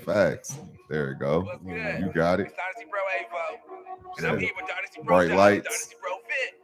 Facts. There you go. You got it. Dynasty Bro Avo. And Yeah. I'm here with Dynasty Bro Bright Style, lights. Dynasty Bro Fit.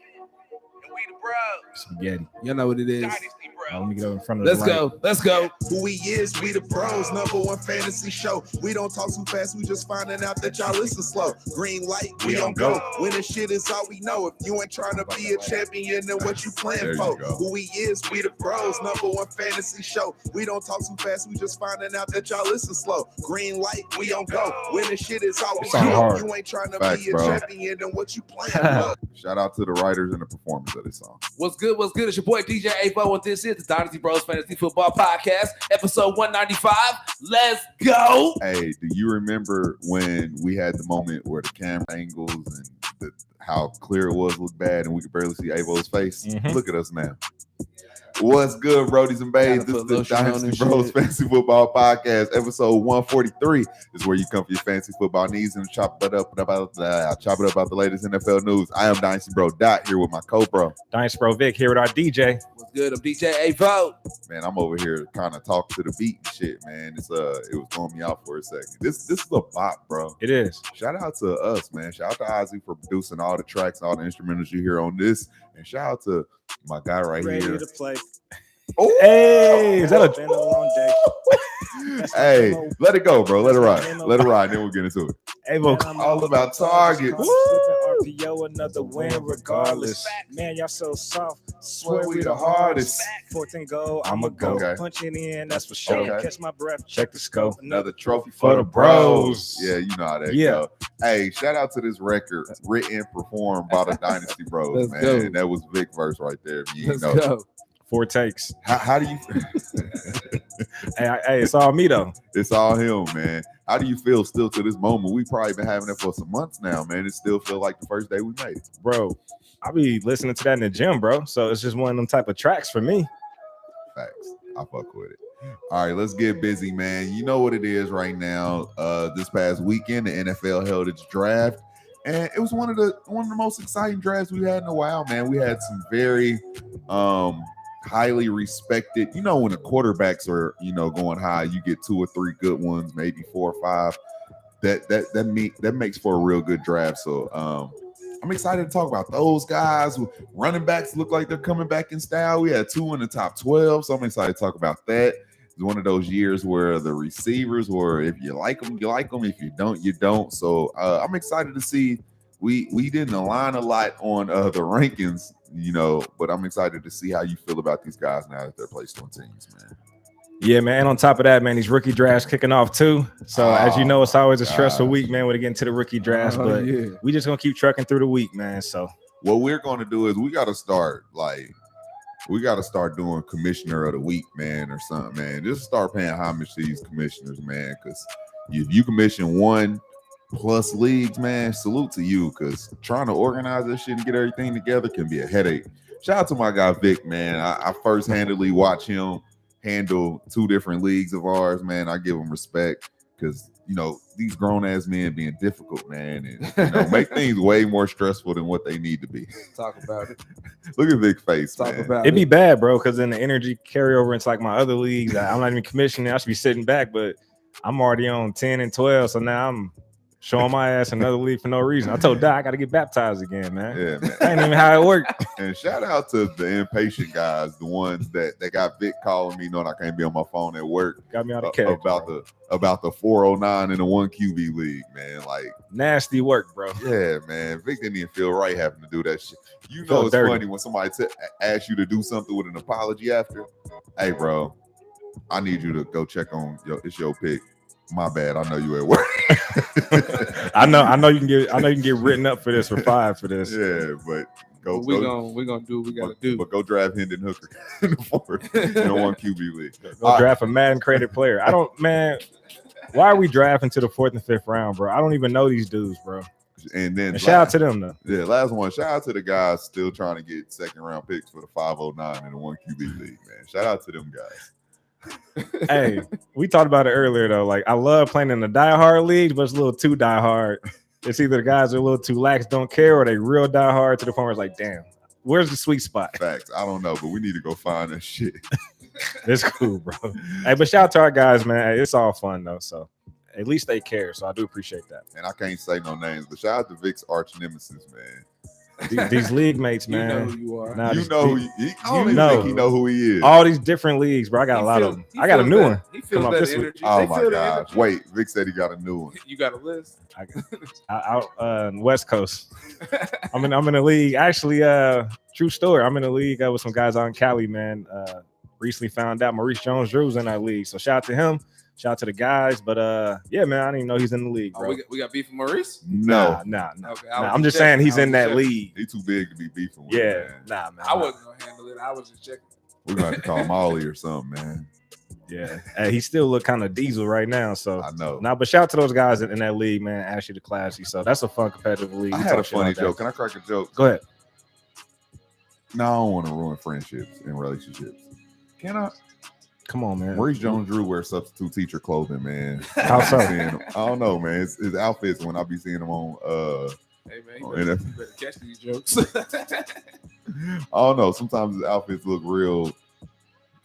And we the bros. Spaghetti. You know what it is. Dynasty Bro. Let me get over in front of Let's the light. go. Let's go. Who we is, we the pros, #1 fantasy show. We don't talk too fast, we just finding out that y'all listen slow. Green light, we don't go. Winning shit is all we know. If you ain't trying to be a champion, then what you playing There you for? go. Who we is, we the pros, #1 fantasy show. We don't talk too fast, we just finding out that y'all listen slow. Green light, we don't go. Winning shit is all we Sound know. hard. If you ain't trying to Facts, be a bro. champion, then what you playing for? Shout out to the writers and the performers of this song. What's good? What's good? It's your boy DJ Avo, and this is the Dynasty Bros Fantasy Football Podcast, episode 195. Let's go. Hey, do you remember when we had the moment where the camera angles and how clear it was looked bad and we could barely see Avo's face? Mhm. Look at us now. What's good, Brodies and Bays? Gotta This is put the lotion on Dynasty and Bros shit. Fantasy Football Podcast, episode 143. This is where you come for your fantasy football needs and chop it up about the latest NFL news. I am Dynasty Bro Dot here with my co-bro. Dynasty Bro Vic here with our DJ. What's good? I'm DJ Avo. Man, I'm over here kind of talking to the beat and shit, man. It was throwing me out for a second. This is a bop, bro. It is. Shout out to us, man. Shout out to Ozzy for producing all the tracks, all the instrumentals you hear on this. And shout out to my guy right Ready here. to play. Oh, Hey, is that Been a long day. hey, let it go, bro. Let it ride. Let it ride. Then we'll get into it. Avo? All about targets. RPO, another win regardless. Man, y'all so soft. Swear we the hardest. 14 goal, I'ma go. Okay. Punch it in, that's for sure. Okay. Catch my breath. Check the scope. Another trophy For the bros. Yeah, you know how that Yeah. go. Hey, shout out to this record written, performed by the Dynasty Bros, Let's man. go. That was Vic verse right there. If you Let's know. go. 4 takes. How do you? Hey, it's all me though. It's all him, man. How do you feel still to this moment? We've probably been having it for some months now, man. It still feel like the first day we made it. Bro, I be listening to that in the gym, bro. So it's just one of them type of tracks for me. Facts. I fuck with it. All right, let's get busy, man. You know what it is right now. This past weekend, the NFL held its draft, and it was one of the most exciting drafts we've had in a while, man. We had some very highly respected. You know, when the quarterbacks are going high, you get 2 or 3 good ones, maybe 4 or 5. That makes for a real good draft. So I'm excited to talk about those guys. Running backs look like they're coming back in style. We had 2 in the top 12, so I'm excited to talk about that. It's one of those years where the receivers, or if you like them, you like them. If you don't, you don't. So I'm excited to see. We didn't align a lot on the rankings, but I'm excited to see how you feel about these guys now that they're placed on teams, man. Yeah, man. And on top of that, man, these rookie drafts kicking off too. So as you know, it's always a stressful week, man, when we get into the rookie drafts. But we just gonna keep trucking through the week, man. So what we're gonna do is we gotta start doing commissioner of the week, man, or something, man. Just start paying homage to these commissioners, man, because if you commission 1+ leagues, man, salute to you, because trying to organize this shit and get everything together can be a headache. Shout out to my guy Vic, man. I first-handedly watch him handle 2 different leagues of ours, man. I give him respect because these grown-ass men being difficult, man, and make things way more stressful than what they need to be. Talk about it. Look at Vic's face, Talk man. about it'd be it. bad, bro, because then the energy carry over into like my other leagues. I'm not even commissioning. I should be sitting back, but I'm already on 10 and 12, so now I'm showing my ass another league for no reason. I told Doc I got to get baptized again, man. Yeah, man. That ain't even how it worked. And shout out to the impatient guys, the ones that got Vic calling me knowing I can't be on my phone at work Got me out of character. about the 409 in the 1 QB league, man. Like, Nasty work, bro. yeah, man. Vic didn't even feel right having to do that shit. You know, Felt it's dirty. funny when somebody asks you to do something with an apology after. Hey, bro, I need you to go check on it's your pick. My bad. I know you at work. I know you can get written up for this for 5 for this. Yeah, but We're gonna do what we gotta do. But go draft Hendon Hooker in the 4th in a 1 QB league. Go draft a Madden created player. I don't, man. Why are we drafting to the 4th and 5th round, bro? I don't even know these dudes, bro. And then Shout out to them though. Yeah, last one. Shout out to the guys still trying to get 2nd round picks for the 509 in the 1 QB league, man. Shout out to them guys. Hey, we talked about it earlier though. Like, I love playing in the diehard leagues, but it's a little too diehard. It's either the guys are a little too lax, don't care, or they real diehard to the point where it's like, damn, where's the sweet spot? Facts. I don't know, but we need to go find that shit. It's cool, bro. Hey, but shout out to our guys, man. It's all fun though. So at least they care. So I do appreciate that. And I can't say no names, but shout out to Vic's arch nemesis, man. These league mates, You know man. who you are. Nah, You these- know who I don't even know. think he know who he is. all these different leagues, bro. I got a lot of them. I got a new one. He feels Come up that this week. energy. Oh They my feel the gosh. energy. Wait, Vic said he got a new one. You got a list? Out West Coast. I'm in a league. Actually, true story. I'm in a league with some guys out in Cali, man. Recently found out Maurice Jones-Drew's in that league. So shout out to him. Shout out to the guys. But yeah, man, I didn't even know he's in the league, Oh, bro. we got beef with Maurice? No. Nah. Okay, Nah, I'm just saying he's in that league. He too big to be beefing with. Yeah, Man. nah, man. I wasn't gonna handle it. I was just checking. We're gonna have to call him Ollie or something, man. Yeah, hey, he still look kind of diesel right now. So I know. nah, but shout out to those guys in that league, man. Ashley the Classy. So that's a fun competitive league. I We had a talk shit funny about that. joke. Can I crack a joke? Go ahead. No, I don't want to ruin friendships and relationships. Can I? Come on, man. Maurice Jones-Drew wears substitute teacher clothing, man. How so? I don't know, man. His outfits when I be seeing him on Hey man, Oh, you and better catch these jokes. I don't know. Sometimes his outfits look real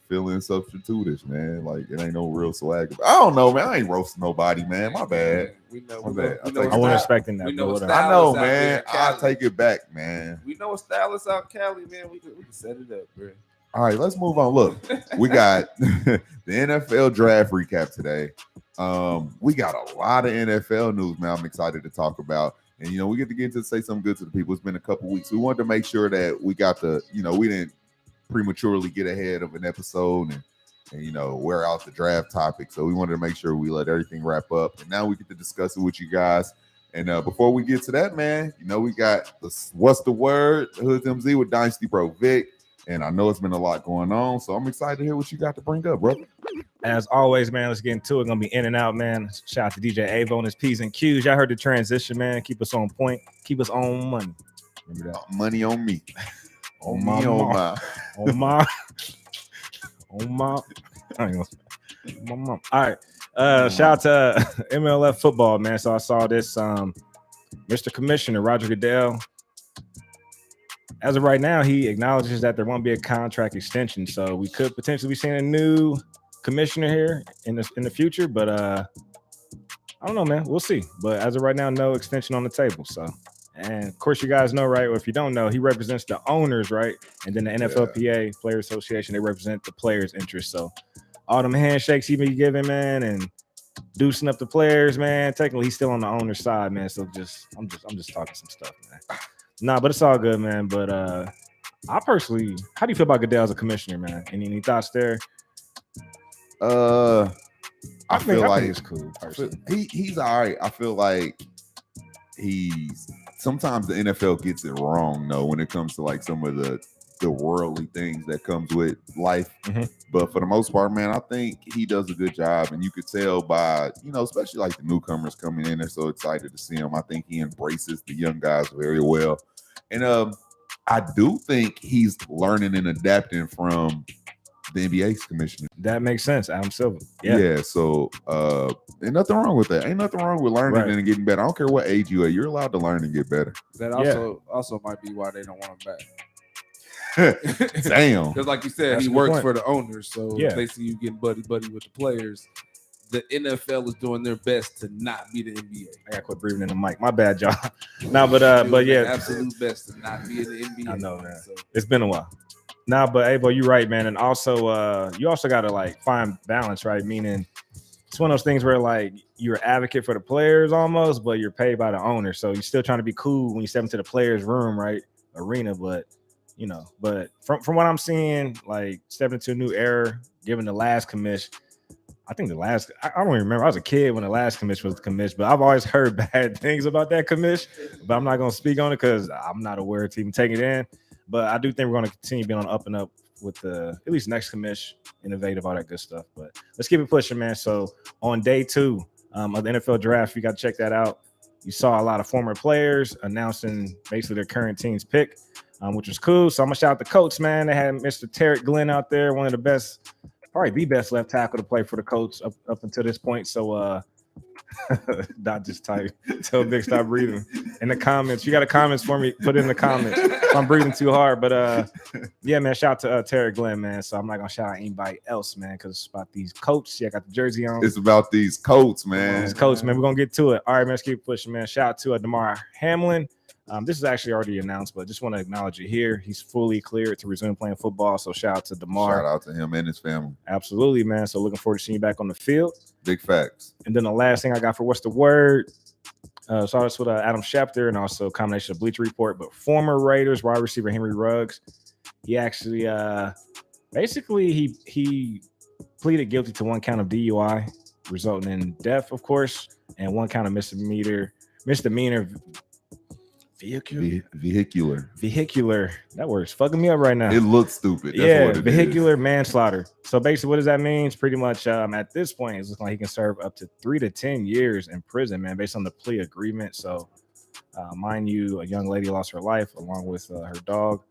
feeling substitutish, man. Like it ain't no real swag. I don't know, man. I ain't roasting nobody, man. My bad. We know. My We bad. know, we know I wasn't a expecting that. we know but a whatever. style. I know, Stylists out there man. in I'll Cali. take it back, man. We know a stylist out in Cali, man. We can set it up, bro. All right, let's move on. Look, we got the NFL draft recap today. We got a lot of NFL news, man. I'm excited to talk about. And we get to say something good to the people. It's been a couple weeks. We wanted to make sure that we got we didn't prematurely get ahead of an episode and wear out the draft topic. So we wanted to make sure we let everything wrap up. And now we get to discuss it with you guys. And before we get to that, man, we got what's the word? Hood MZ with Dynasty Bro Vic. And I know it's been a lot going on, so I'm excited to hear what you got to bring up, brother. As always, man, let's get into it. Gonna be in and out, man. Shout out to DJ Avo and his P's and Q's. Y'all heard the transition, man. Keep us on point. Keep us on money. Remember that? Money on me. On my me, mom. my. On my. On my. I ain't gonna- my mom. All right. Shout out to MLF football, man. So I saw this. Mr. Commissioner Roger Goodell. As of right now, he acknowledges that there won't be a contract extension, so we could potentially be seeing a new commissioner here in the future. But I don't know, man. We'll see. But as of right now, no extension on the table. So, and of course, you guys know, right? Or if you don't know, he represents the owners, right? And then the NFLPA Players Association, they represent the players' interests. So, all them handshakes he be giving, man, and deucing up the players, man. Technically, he's still on the owner's side, man. So I'm just talking some stuff, man. Nah, but it's all good, man. But I personally, how do you feel about Goodell as a commissioner, man? Any thoughts there? I feel like it's cool. Personally. he's all right. I feel like sometimes the NFL gets it wrong, though, when it comes to like some of the worldly things that comes with life. Mhm. But for the most part, man, I think he does a good job, and you could tell by especially like the newcomers coming in. They're so excited to see him. I think he embraces the young guys very well, and I do think he's learning and adapting from the NBA's commissioner. That makes sense. Adam Silver. Yeah. So ain't nothing wrong with that. Ain't nothing wrong with learning Right. and getting better. I don't care what age you are. You're allowed to learn and get better. That Yeah. also might be why they don't want him back. Damn. Because like you said, That's he a good works point. for the owners. So Yeah. they see you getting buddy with the players. The NFL is doing their best to not be the NBA. I gotta quit breathing in the mic. My bad, y'all. No, but Doing their yeah, absolute best to not be in the NBA. I know, man. So, it's been a while. Nah, but Avo, you're right, man. And also, you also gotta like find balance, right? Meaning, it's one of those things where like you're an advocate for the players almost, but you're paid by the owner. So you're still trying to be cool when you step into the players' room, right? Arena, but but from what I'm seeing, like stepping into a new era, given the last commish. I think I don't even remember. I was a kid when the last commish was the commish, but I've always heard bad things about that commish. But I'm not going to speak on it because I'm not aware to even take it in. But I do think we're going to continue being on the up and up with the at least next commish, innovative, all that good stuff. But let's keep it pushing, man. So on day 2 of the NFL draft, you got to check that out. You saw a lot of former players announcing basically their current team's pick, which was cool. So I'm going to shout out the Colts, man. They had Mr. Tarek Glenn out there, one of the best, probably the best left tackle to play for the Colts up until this point. So not just type. Tell Vic stop breathing. In the comments, you got a comments for me? Put it in the comments. if I'm breathing too hard. But yeah, man, shout out to Terry Glenn, man. So I'm not gonna shout out anybody else, man, because it's about these coats. Yeah, I got the jersey on. It's about these coats, man. These coats, man. We're gonna get to it. All right, man, let's keep pushing, man. Shout out to DeMar Hamlin. This is actually already announced, but just want to acknowledge it here. He's fully cleared to resume playing football. So shout out to DeMar. Shout out to him and his family. Absolutely, man. So looking forward to seeing you back on the field. Big facts. And then the last thing I got for what's the word? So this with Adam Schefter and also a combination of Bleacher Report, but former Raiders wide receiver Henry Ruggs. He actually basically he pleaded guilty to one count of DUI, resulting in death, of course, and one count of misdemeanor vehicular. That word's fucking me up right now. It looks stupid. That's vehicular manslaughter. So basically, what does that mean? It's pretty much at this point, it's looking like he can serve up to 3 to 10 years in prison, man, based on the plea agreement. So, mind you, a young lady lost her life along with her dog.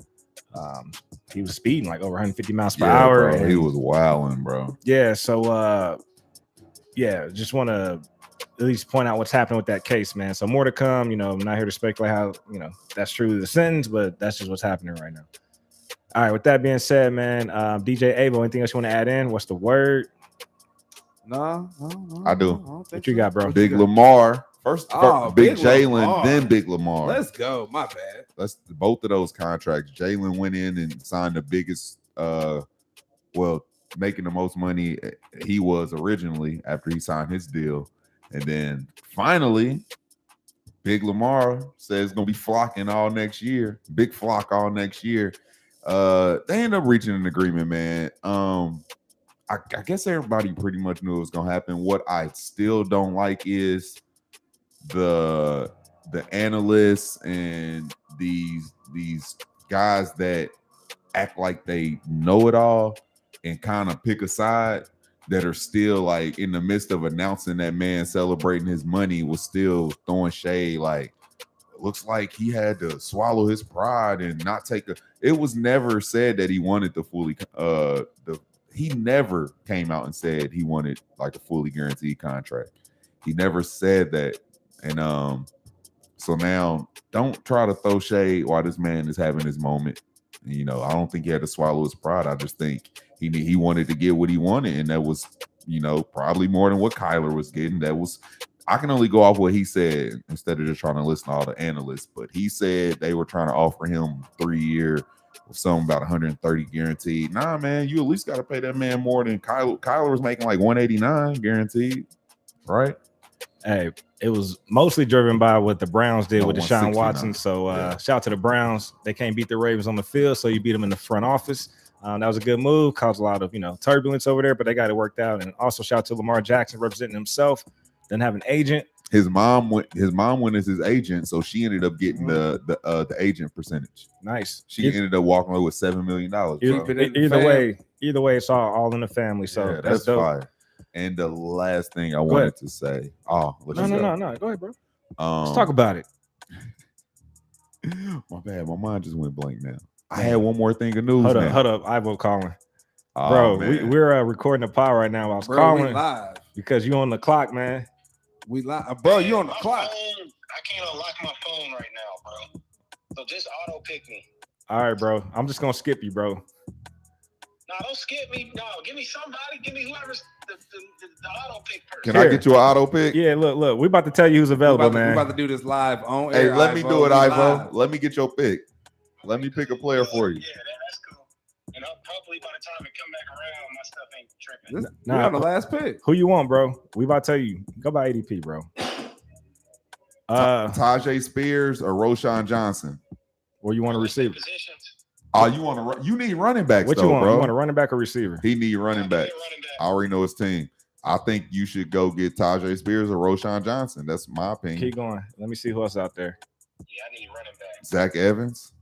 He was speeding like over 150 miles per hour. Bro, he was wilding, bro. Yeah. So, just want to at least point out what's happening with that case, man. So more to come. I'm not here to speculate how that's truly the sentence, but that's just what's happening right now. All right, with that being said, man, DJ Avo, anything else you want to add in? What's the word? No. I do. What you got, bro? Big Lamar. First, Big Jalen, Lamar. then Big Lamar. Let's go. My bad. That's both of those contracts. Jalen went in and signed the biggest, making the most money he was originally after he signed his deal. And then finally, Big Lamar says it's gonna be flocking all next year. Big flock all next year. They end up reaching an agreement, man. I guess everybody pretty much knew it was gonna happen. What I still don't like is the analysts and these guys that act like they know it all and kind of pick a side, that are still like in the midst of announcing that man celebrating his money was still throwing shade. Like, it looks like he had to swallow his pride and not take it was never said that he wanted the fully he never came out and said he wanted like a fully guaranteed contract. He never said that. And so now don't try to throw shade while this man is having his moment. I don't think he had to swallow his pride. I just think he wanted to get what he wanted, and that was, probably more than what Kyler was getting. I can only go off what he said instead of just trying to listen to all the analysts. But he said they were trying to offer him 3-year with something about 130 guaranteed. Nah, man, you at least got to pay that man more than Kyler. Kyler was making like 189 guaranteed, right? Hey, it was mostly driven by what the Browns did with Deshaun 169. Watson. So shout out to the Browns. They can't beat the Ravens on the field, so you beat them in the front office. That was a good move. Caused a lot of turbulence over there, but they got it worked out. And also shout out to Lamar Jackson representing himself. Doesn't have an agent. His mom went as his agent, so she ended up getting the agent percentage. Nice. She ended up walking away with $7 million. Either way, it's all in the family. So yeah, that's dope. fire. And the last thing I wanted to say. No. Go ahead, bro. Let's talk about it. My bad. My mind just went blank now. I had one more thing of news. Hold up. Ivo calling. Oh, bro, we're recording the pod right now. I was calling live because you on the clock, man. We live. Bro, you on the clock. I can't unlock my phone right now, bro. So just auto pick me. All right, bro. I'm just gonna skip you, bro. No, don't skip me. No, give me somebody. Give me whoever's the auto pick person. Can I get you an auto pick? Yeah, look. We about to tell you who's available, man. We're about to do this live on Hey, air. let me do it, We Ivo. live. Let me get your pick. Let me pick a player for you. Yeah, that's cool. And hopefully by the time it come back around, my stuff ain't tripping. We're on the last pick. Who you want, bro? We about to tell you. Go by ADP, bro. Tajay Spears or Roshan Johnson? Or you want to receive? Positions. Oh, you need running backs, What though, you want? bro. You want a running back or receiver? He need running backs. I already know his team. I think you should go get Tajay Spears or Roshan Johnson. That's my opinion. Keep going. Let me see who else out there. Yeah, I need running back. Zach Evans.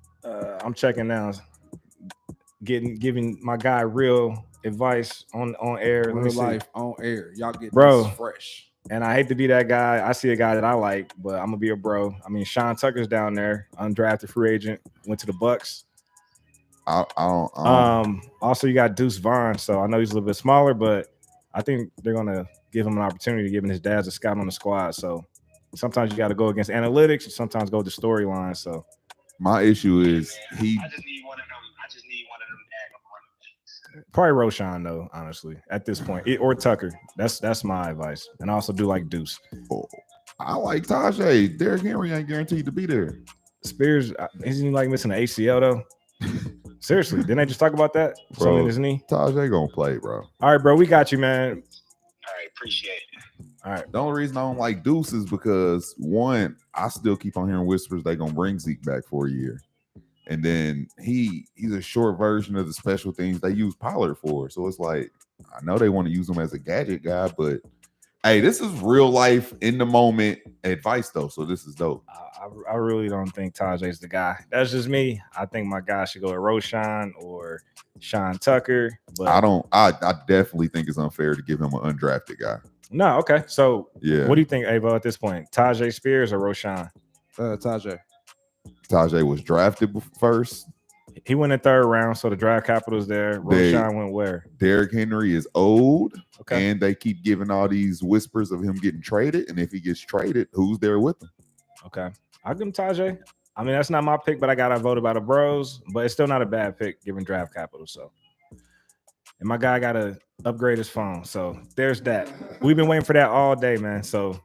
I'm checking now. Giving my guy real advice on air. Let me Real see. life on air. Y'all get Bro. this fresh. And I hate to be that guy. I see a guy that I like, but I'm gonna be a bro. I mean, Sean Tucker's down there, undrafted free agent, went to the Bucks. I don't. Also you got Deuce Vaughn. So I know he's a little bit smaller, but I think they're gonna give him an opportunity, given his dad's a scout on the squad. So sometimes you got to go against analytics, and sometimes go to storyline. So My issue is he. I just need one of them. I just need one of them daggone running backs. Probably Roshan though, honestly, at this point, or Tucker. That's my advice. And I also do like Deuce. I like Tajay. Derrick Henry ain't guaranteed to be there. Spears, isn't he like missing an ACL though? Seriously, didn't I just talk about that? Bro. Something in his knee. Tajay gonna play, bro. All right, bro, we got you, man. All right, appreciate it. All right, The only reason I don't like Deuce is because one, I still keep on hearing whispers they gonna bring Zeke back for a year, and then he's a short version of the special things they use Pollard for. So it's like I know they want to use him as a gadget guy, but hey, this is real life in the moment advice though. So this is dope. I really don't think Tajay's the guy. That's just me. I think my guy should go with Roshan or Sean Tucker. But I definitely think it's unfair to give him an undrafted guy. no, okay. So Yeah. what do you think, Avo, at this point? Tajay Spears or Roshan? Tajay. Tajay was drafted first. He went in third round, so the draft capital is there. Roshan went where? Derrick Henry is old, Okay. and they keep giving all these whispers of him getting traded. And if he gets traded, who's there with him? Okay. I'll give him Tajay. I mean, that's not my pick, but I got voted by the bros. But it's still not a bad pick given draft capital. So, and my guy got to upgrade his phone. So there's that. We've been waiting for that all day, man. So,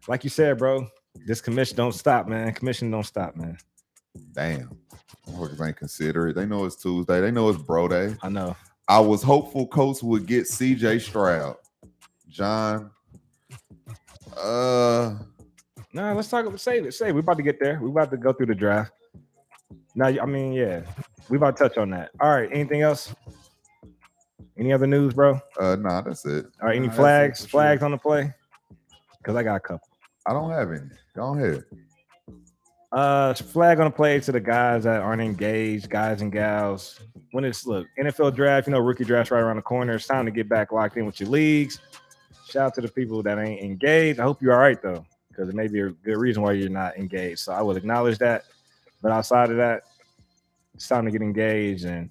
like you said, bro, this commission don't stop, man. Commission don't stop, man. Damn. Motherfuckers ain't considerate. They know it's Tuesday. They know it's bro day. I know. I was hopeful Coach would get CJ Stroud. John. No, let's talk. Save it. We're about to get there. We're about to go through the draft. Now, I mean, yeah, we about to touch on that. All right. Anything else? Any other news, bro? Nah, that's it. All right. Any Nah, that's flags? it for Flags sure. on the play? Because I got a couple. I don't have any. Go ahead. Flag on the play to the guys that aren't engaged, guys and gals. When it's NFL draft, rookie draft's right around the corner. It's time to get back locked in with your leagues. Shout out to the people that ain't engaged. I hope you're all right though, because it may be a good reason why you're not engaged. So I will acknowledge that. But outside of that, it's time to get engaged. And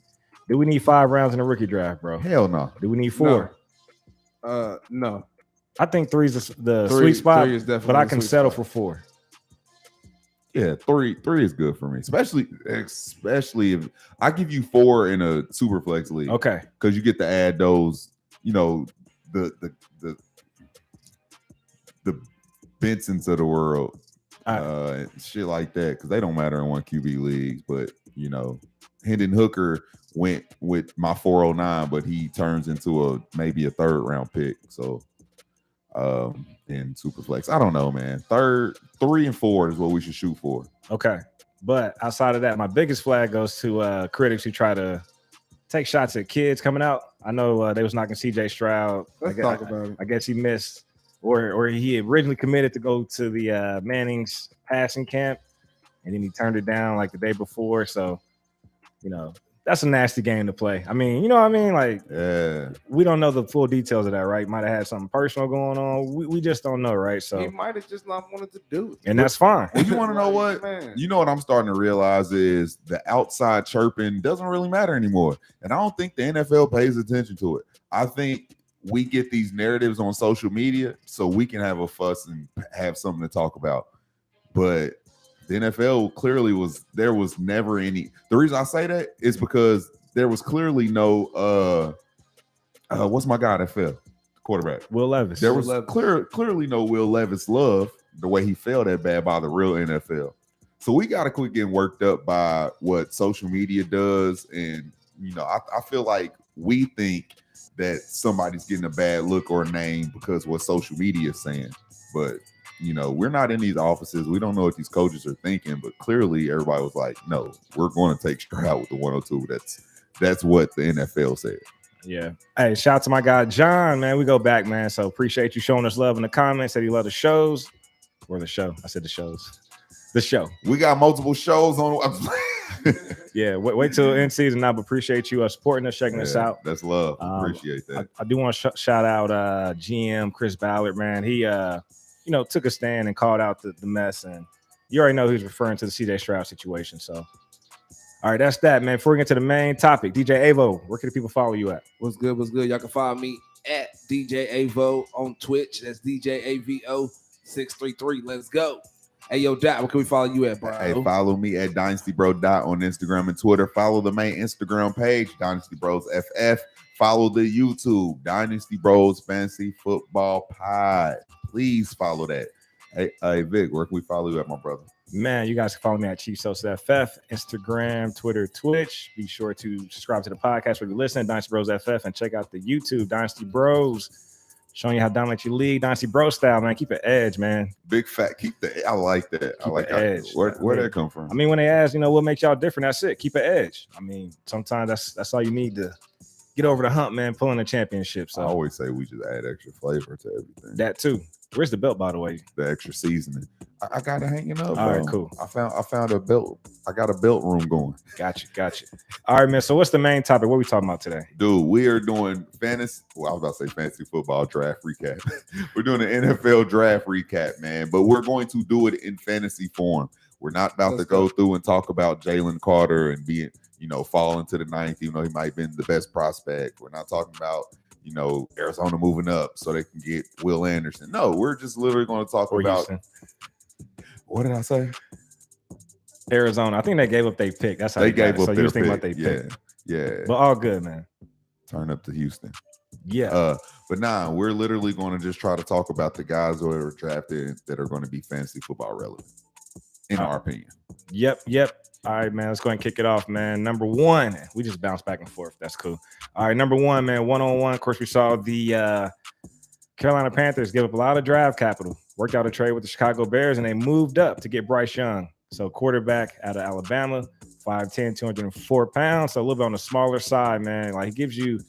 do we need 5 rounds in a rookie draft, bro? Hell no. Do we need 4? No. I think 3 is the sweet spot, 3 is definitely but I the can sweet settle spot. for 4. Yeah, three is good for me, especially if I give you 4 in a super flex league. Okay. Because you get to add those, the Bensons of the world, shit like that, because they don't matter in 1 QB leagues. But Hendon Hooker went with my 409, but he turns into maybe a 3rd round pick. So in Superflex, I don't know, man. 3 and 4 is what we should shoot for. Okay. But outside of that, my biggest flag goes to critics who try to take shots at kids coming out. I know they was knocking CJ Stroud. Let's talk about it. I guess he missed, or he originally committed to go to the Manning's passing camp, and then he turned it down like the day before. So, that's a nasty game to play. I mean, you know what I mean? Like, Yeah. we don't know the full details of that, right? Might have had something personal going on. We just don't know, right? He So, might have just not wanted to do it. and that's fine. Well, you want to know what? Man. You know what I'm starting to realize is the outside chirping doesn't really matter anymore. And I don't think the NFL pays attention to it. I think we get these narratives on social media so we can have a fuss and have something to talk about. But the NFL clearly there was never any. The reason I say that is because there was clearly no what's my guy that fell? Quarterback. Will Levis. There was clearly no Will Levis love the way he fell that bad by the real NFL. So we got to quit getting worked up by what social media does. And, I feel like we think that somebody's getting a bad look or name because what social media is saying. But, we're not in these offices. We don't know what these coaches are thinking. But clearly everybody was like, no, we're going to take Stroud with the 102. That's what the NFL said. Yeah. Hey, shout out to my guy John, man. We go back, man. So appreciate you showing us love in the comments. Said he loved the shows. Or the show. I said the shows. The show. We got multiple shows on. Yeah, wait till end season now, but appreciate you supporting us, checking us out. That's love. Appreciate that. I do want to shout out GM Chris Ballard, man. He took a stand and called out the mess, and you already know he's referring to the CJ Stroud situation. So all right, that's that, man. Before we get to the main topic, DJ Avo, where can the people follow you at? What's good? Y'all can follow me at DJ Avo on Twitch. That's DJ AVO 633. Let's go. Hey, yo, Dot, where can we follow you at, bro? Hey, follow me at Dynasty Bro Dot on Instagram and Twitter. Follow the main Instagram page, Dynasty Bros FF. Follow the YouTube, Dynasty Bros Fantasy Football Pod. Please follow that. Hey, Vic, where can we follow you at, my brother? Man, you guys can follow me at Chief Sosa FF, Instagram, Twitter, Twitch. Be sure to subscribe to the podcast where you listen, Dynasty Bros FF, and check out the YouTube, Dynasty Bros, showing you how to dominate your league, Dynasty Bro Style, man. Keep it edge, man. Big fat, keep the. I like that. I like edge. Where that come from? I mean, when they ask, what makes y'all different, that's it. Keep it edge. I mean, sometimes that's all you need to get over the hump, man. Pulling a championship. So I always say we just add extra flavor to everything. That too. Where's the belt, by the way? The extra seasoning. I got it hanging up. All right, cool. I found a belt. I got a belt room going. Gotcha. All right, man. So what's the main topic? What are we talking about today? Dude, we are doing fantasy. Well, I was about to say fantasy football draft recap. We're doing an NFL draft recap, man. But we're going to do it in fantasy form. We're not about to go through and talk about Jalen Carter and being, falling to the ninth, even though he might have been the best prospect. We're not talking about Arizona moving up so they can get Will Anderson. No, we're just literally going to talk about Houston. What did I say? Arizona. I think they gave up their pick. That's how they gave up so their you think pick. about their pick. Yeah. But all good, man. Turn up to Houston. Yeah. But we're literally going to just try to talk about the guys who are drafted that are going to be fantasy football relevant, in our opinion. Yep. All right, man. Let's go ahead and kick it off, man. Number one, we just bounce back and forth. That's cool. All right, number one, man. 1-on-1. Of course, we saw the Carolina Panthers give up a lot of draft capital, worked out a trade with the Chicago Bears, and they moved up to get Bryce Young. So quarterback out of Alabama, 5'10", 204 pounds. So a little bit on the smaller side, man. Like, he gives you,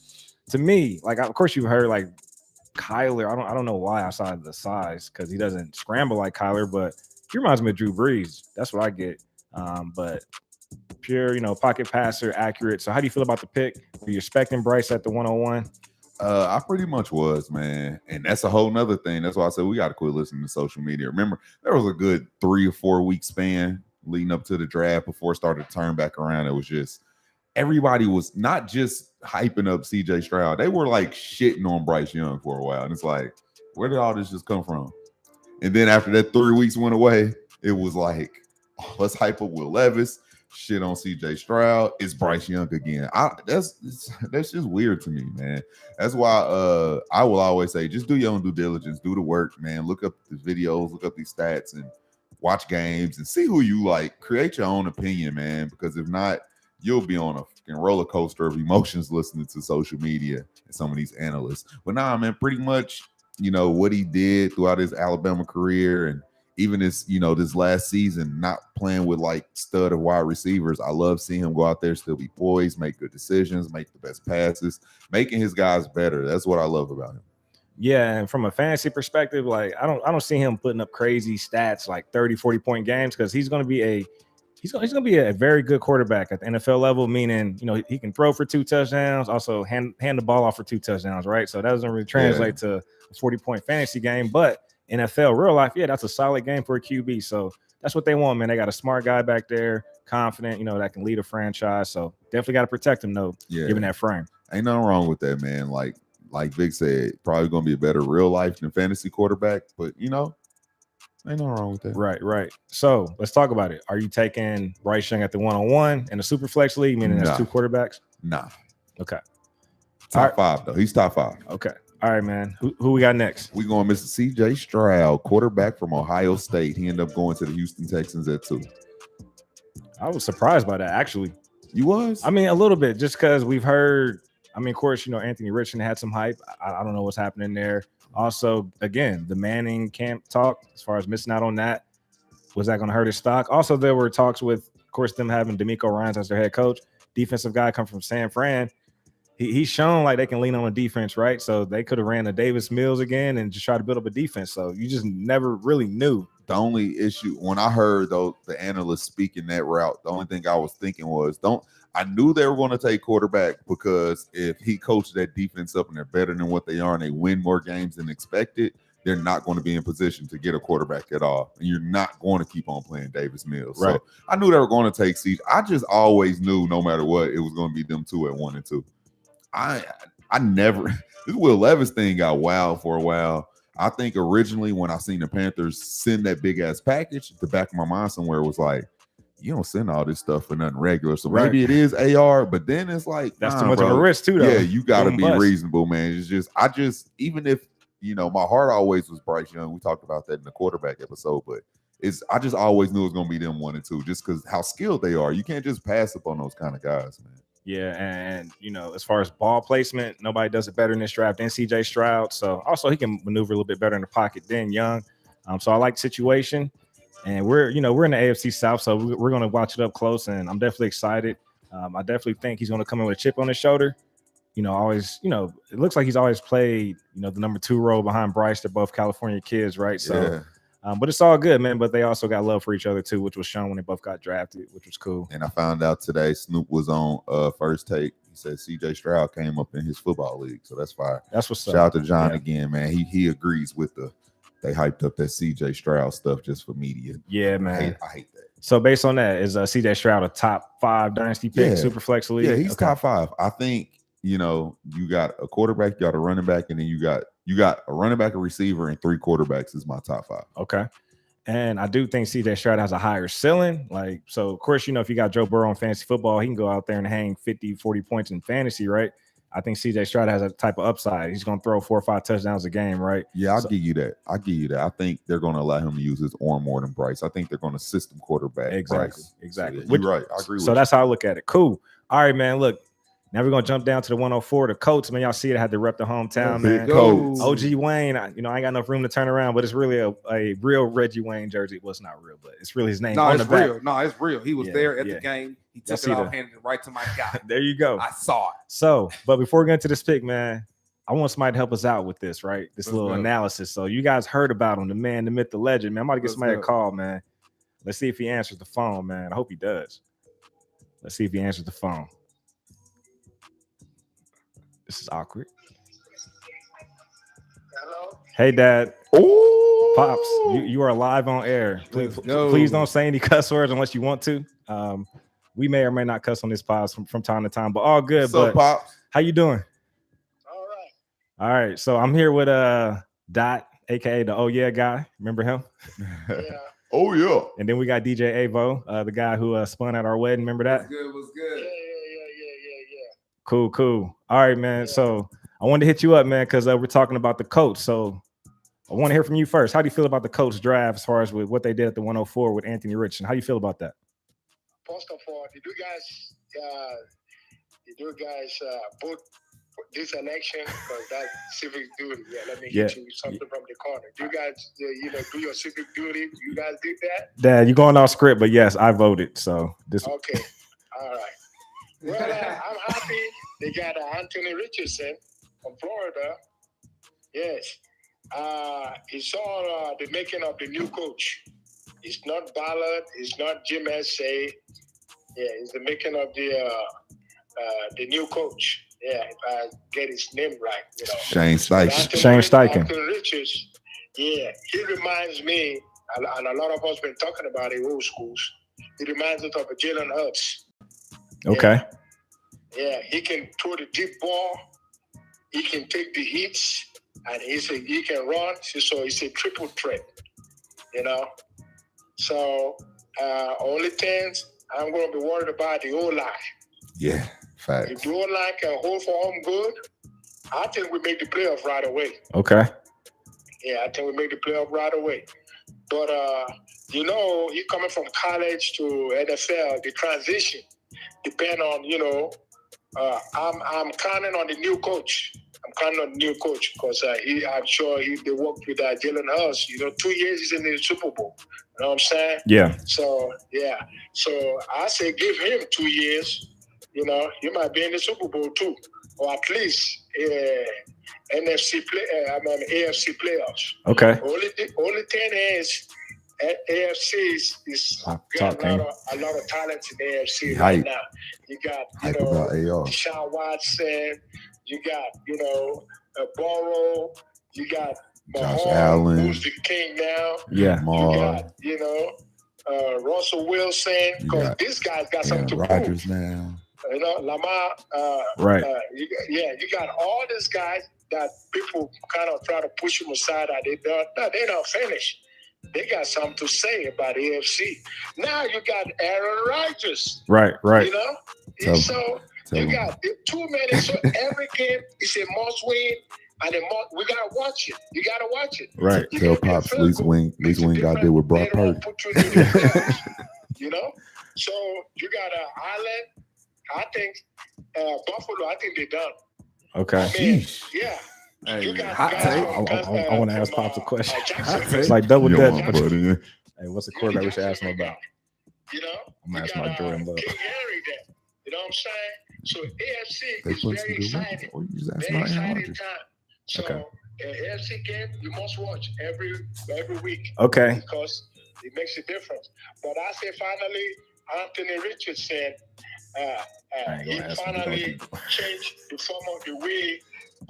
to me, like, of course you've heard like Kyler. I don't know why outside of the size, because he doesn't scramble like Kyler, but he reminds me of Drew Brees. That's what I get. But pure, pocket passer, accurate. So how do you feel about the pick? Were you expecting Bryce at the 101? I pretty much was, man. And that's a whole nother thing. That's why I said we got to quit listening to social media. Remember, there was a good 3 or 4 week span leading up to the draft before it started to turn back around. It was just, everybody was not just hyping up CJ Stroud. They were like shitting on Bryce Young for a while. And it's like, where did all this just come from? And then after that 3 weeks went away, it was like, let's hype up Will Levis, shit on CJ Stroud. It's Bryce Young again. That's just weird to me, man. That's why I will always say, just do your own due diligence, do the work, man. Look up the videos, look up these stats, and watch games and see who you like. Create your own opinion, man. Because if not, you'll be on a fucking roller coaster of emotions listening to social media and some of these analysts. But man, pretty much, what he did throughout his Alabama career and even this last season, not playing with like stud of wide receivers. I love seeing him go out there, still be poised, make good decisions, make the best passes, making his guys better. That's what I love about him. Yeah, and from a fantasy perspective, like I don't see him putting up crazy stats like 30, 40-point games, because he's going to be a very good quarterback at the NFL level, meaning, he can throw for 2 touchdowns, also hand the ball off for 2 touchdowns, right? So that doesn't really translate to a 40-point fantasy game, but NFL real life, that's a solid game for a QB. So that's what they want, man. They got a smart guy back there, confident, that can lead a franchise. So definitely got to protect him, though, given that frame. Ain't nothing wrong with that, man. Like Vic said, probably going to be a better real life than fantasy quarterback, but ain't nothing wrong with that. Right. So let's talk about it. Are you taking Bryce Young at the 1-on-1 in the super flex league, meaning that's 2 quarterbacks? Nah. Okay. Top 5 though. He's top 5. Okay. All right, man. Who we got next? We going Mr. CJ Stroud, quarterback from Ohio State. He ended up going to the Houston Texans at 2. I was surprised by that, actually. You was? I mean, a little bit, just because we've heard. I mean, of course, Anthony Richardson had some hype. I don't know what's happening there. Also, again, the Manning camp talk, as far as missing out on that, was that going to hurt his stock? Also, there were talks with, of course, them having D'Amico Ryans as their head coach. Defensive guy come from San Fran. He's shown like they can lean on a defense, right? So they could have ran the Davis Mills again and just try to build up a defense. So you just never really knew. The only issue, when I heard though the analysts speaking that route, the only thing I was thinking was, I knew they were going to take quarterback, because if he coached that defense up and they're better than what they are and they win more games than expected, they're not going to be in position to get a quarterback at all. And you're not going to keep on playing Davis Mills. Right. So I knew they were going to take CJ. I just always knew no matter what, it was going to be them 2 at 1 and 2. I never, this Will Levis thing got wild for a while. I think originally when I seen the Panthers send that big ass package, the back of my mind somewhere was like, you don't send all this stuff for nothing regular. So maybe it is AR, but then it's like, That's nah, too much bro. of a risk too, though. Yeah, you got to Boom be bust. reasonable, man. It's just, even if, my heart always was Bryce Young. We talked about that in the quarterback episode, but I just always knew it was going to be them 1 and 2 just because how skilled they are. You can't just pass up on those kind of guys, man. Yeah, and as far as ball placement, nobody does it better in this draft than CJ Stroud. So also he can maneuver a little bit better in the pocket than Young. So I like the situation. And we're in the AFC South, so we're going to watch it up close, and I'm definitely excited. I definitely think he's going to come in with a chip on his shoulder. Always, it looks like he's always played, the number 2 role behind Bryce. They're both California kids, right? So, but it's all good, man. But they also got love for each other too, which was shown when they both got drafted, which was cool. And I found out today Snoop was on First Take. He said CJ Stroud came up in his football league, so that's fire. That's what's up. Shout out to John again, man. He agrees with they hyped up that CJ Stroud stuff just for media. Yeah, man. I hate that. So based on that, is CJ Stroud a top 5 dynasty pick, super flex league? Yeah, he's top 5. I think, you got a quarterback, you got a running back, and then you got a running back, a receiver, and 3 quarterbacks is my top 5. Okay. And I do think CJ Stroud has a higher ceiling. So of course, if you got Joe Burrow in fantasy football, he can go out there and hang 50, 40 points in fantasy, right? I think CJ Stroud has a type of upside. He's going to throw 4 or 5 touchdowns a game, right? Yeah, I'll give you that. I think they're going to allow him to use his arm more than Bryce. I think they're going to system quarterback. Exactly. Bryce. Exactly. So, yeah, you're right. I agree with you. So that's how I look at it. Cool. All right, man. Look, now we're going to jump down to the 104. The Colts, man, y'all see it. I had to rep the hometown, man. Colts. OG Wayne, I ain't got enough room to turn around, but it's really a real Reggie Wayne jersey. Well, it's not real, but it's really his name. No, on it's the back. real. No, it's real. He was there at the game. He took it off, handed it right to my guy. There you go. I saw it. So, but before we get into this pick, man, I want somebody to help us out with this, right? This little analysis. So you guys heard about him, the man, the myth, the legend, man. I'm about to get somebody a call, man. Let's see if he answers the phone, man. I hope he does. Let's see if he answers the phone. This is awkward. Hello? Hey, Dad. Oh, Pops, you are live on air. Please don't say any cuss words unless you want to. We may or may not cuss on this pods from time to time, but all good. What's up, Pops? How you doing? All right. All right. So I'm here with Dot, aka the Oh Yeah guy. Remember him? Yeah. Oh yeah. And then we got DJ Avo, the guy who spun at our wedding. Remember that? Was Yeah. good. Cool. All right, man. So I wanted to hit you up, man, because we're talking about the Colts. So I want to hear from you first. How do you feel about the Colts draft as far as with what they did at the 104 with Anthony Richardson? How do you feel about that? First of all, did you guys vote for this election? Because that's civic duty. Yeah, let me hit you with something from the corner. Do you guys, do your civic duty? You guys did that? Dad, you're going off script, but yes, I voted. So this. Okay. All right. Well, I'm happy they got Anthony Richardson from Florida. Yes. It's all the making of the new coach. It's not Ballard. It's not Jim Essay. Yeah, it's the making of the new coach. Yeah, if I get his name right, Shane Steichen. Shane Steichen. Anthony Richards. Yeah, he reminds me, and a lot of us been talking about it old schools. He reminds us of a Jalen Hurts. Okay. Yeah, he can throw the deep ball. He can take the hits, and he can run. So it's a triple threat, So only things I'm going to be worried about the O-line. Yeah, facts. If the O-line can hold for home good, I think we make the playoff right away. Okay. Yeah, I think we make the playoff right away. But you coming from college to NFL, the transition depend on, I'm counting on the new coach. I'm counting on the new coach because I'm sure they worked with Jalen Hurts. 2 years he's in the Super Bowl. You know what I'm saying? Yeah. So, yeah. So I say give him 2 years. He might be in the Super Bowl too. Or at least AFC playoffs. Okay. Only thing is AFC is got a lot of talent in the AFC right now. You got Deshaun Watson, you got Burrow, you got Josh Mahomes, Allen, who's the king now. Yeah. You got Russell Wilson, because this guy's got something to Rodgers prove. now. Lamar. Right. You got all these guys that people kind of try to push them aside that they're not finished. They got something to say about AFC. Now you got Aaron Rodgers. Right. You know? Tell So you got too many. So every game is a must win. And we gotta watch it. You gotta watch it. Right. Tell Pops, at least we ain't got to deal with Brock Purdy. You know? So you got Ireland. I think Buffalo, I think they're done. Okay. I mean, yeah. Hey, You got hot guys take. from, I want to ask Pops a question. Jacksonville. It's like double You dutch. want Purdy in? Hey, what's the quarterback we should ask him about? You know? I'm gonna ask You my got, Jordan Love. King Henry there. You know what I'm saying? So AFC They is put very some good exciting. ones. Or you just ask Very about Aaron exciting Rodgers. time. So Okay. AFC game you must watch every week Okay. because it makes a difference. But I say finally, Anthony Richardson, I ain't he gonna ask him. finally changed the form of the way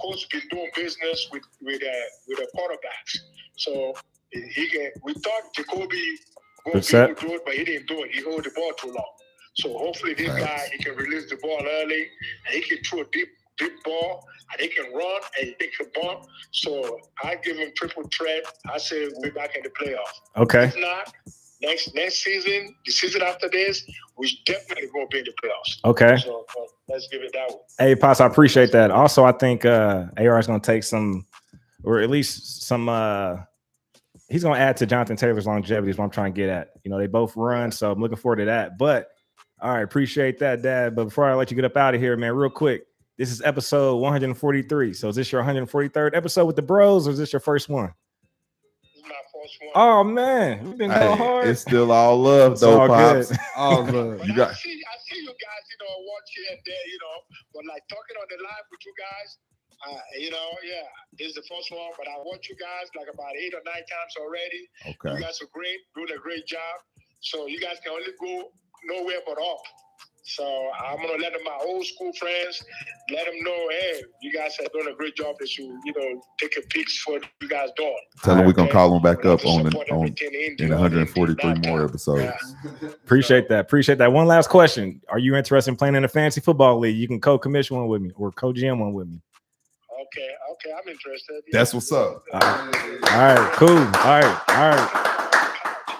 coach been doing business with the quarterbacks. So we thought Jacoby would be able to do it, but he didn't do it. He held the ball too long. So hopefully this guy, he can release the ball early and he can throw a deep ball and he can run and he can bump. So I give him triple threat. I say we're back in the playoffs. Okay. If not, next season, the season after this, we definitely going to be in the playoffs. Okay. So let's give it that way. Hey, Pops, I appreciate that. Also, I think AR is going to take some, or at least some. He's going to add to Jonathan Taylor's longevity. Is what I'm trying to get at. You know, they both run, so I'm looking forward to that. But all right, appreciate that, Dad. But before I let you get up out of here, man, real quick, this is episode 143. So is this your 143rd episode with the Bros, or is this your first one? This is my first one. Oh man, we've been going hard. It's still all love, It's though, all Pops. good. All the But You got- I see you guys, watch here and there, but like talking on the live with you guys, this is the first one, but I watch you guys like about 8 or 9 times already. Okay. You guys are great, doing a great job. So you guys can only go nowhere but up. So I'm gonna let my old school friends let them know, hey, you guys are doing a great job. That you take a peeks for what you guys doing. Tell them we're gonna call them back We have up to on support everything in 143 more episodes. Yeah. Appreciate that. One last question: are you interested in playing in a fantasy football league? You can co-commission one with me or co-GM one with me. Okay, I'm interested. That's what's up. All right, cool. All right.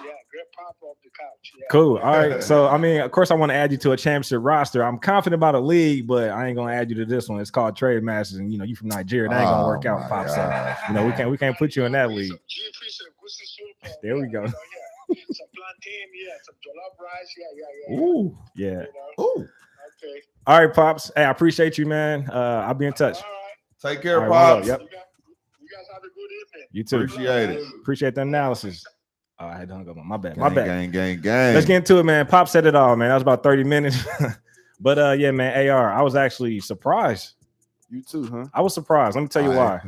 Yeah, great pop off the couch. Yeah. Cool. All right. So, I mean, of course, I want to add you to a championship roster. I'm confident about a league, but I ain't gonna add you to this one. It's called Trade Masters, and you from Nigeria. That ain't gonna work out, my Pop. So, gosh. we can't put you in that league. There we go. Some plantain, some jollof rice, yeah. Ooh, yeah. Ooh. Okay. All right, Pops. Hey, I appreciate you, man. I'll be in touch. All right. Take care, All right, Pops. yep. You guys have a good evening. You too. Appreciate it. Appreciate the analysis. Oh, I had to hung up. My bad. Gang. Let's get into it, man. Pop said it all, man. That was about 30 minutes. But yeah, man, AR, I was actually surprised. You too, huh? I was surprised. Let me tell you why.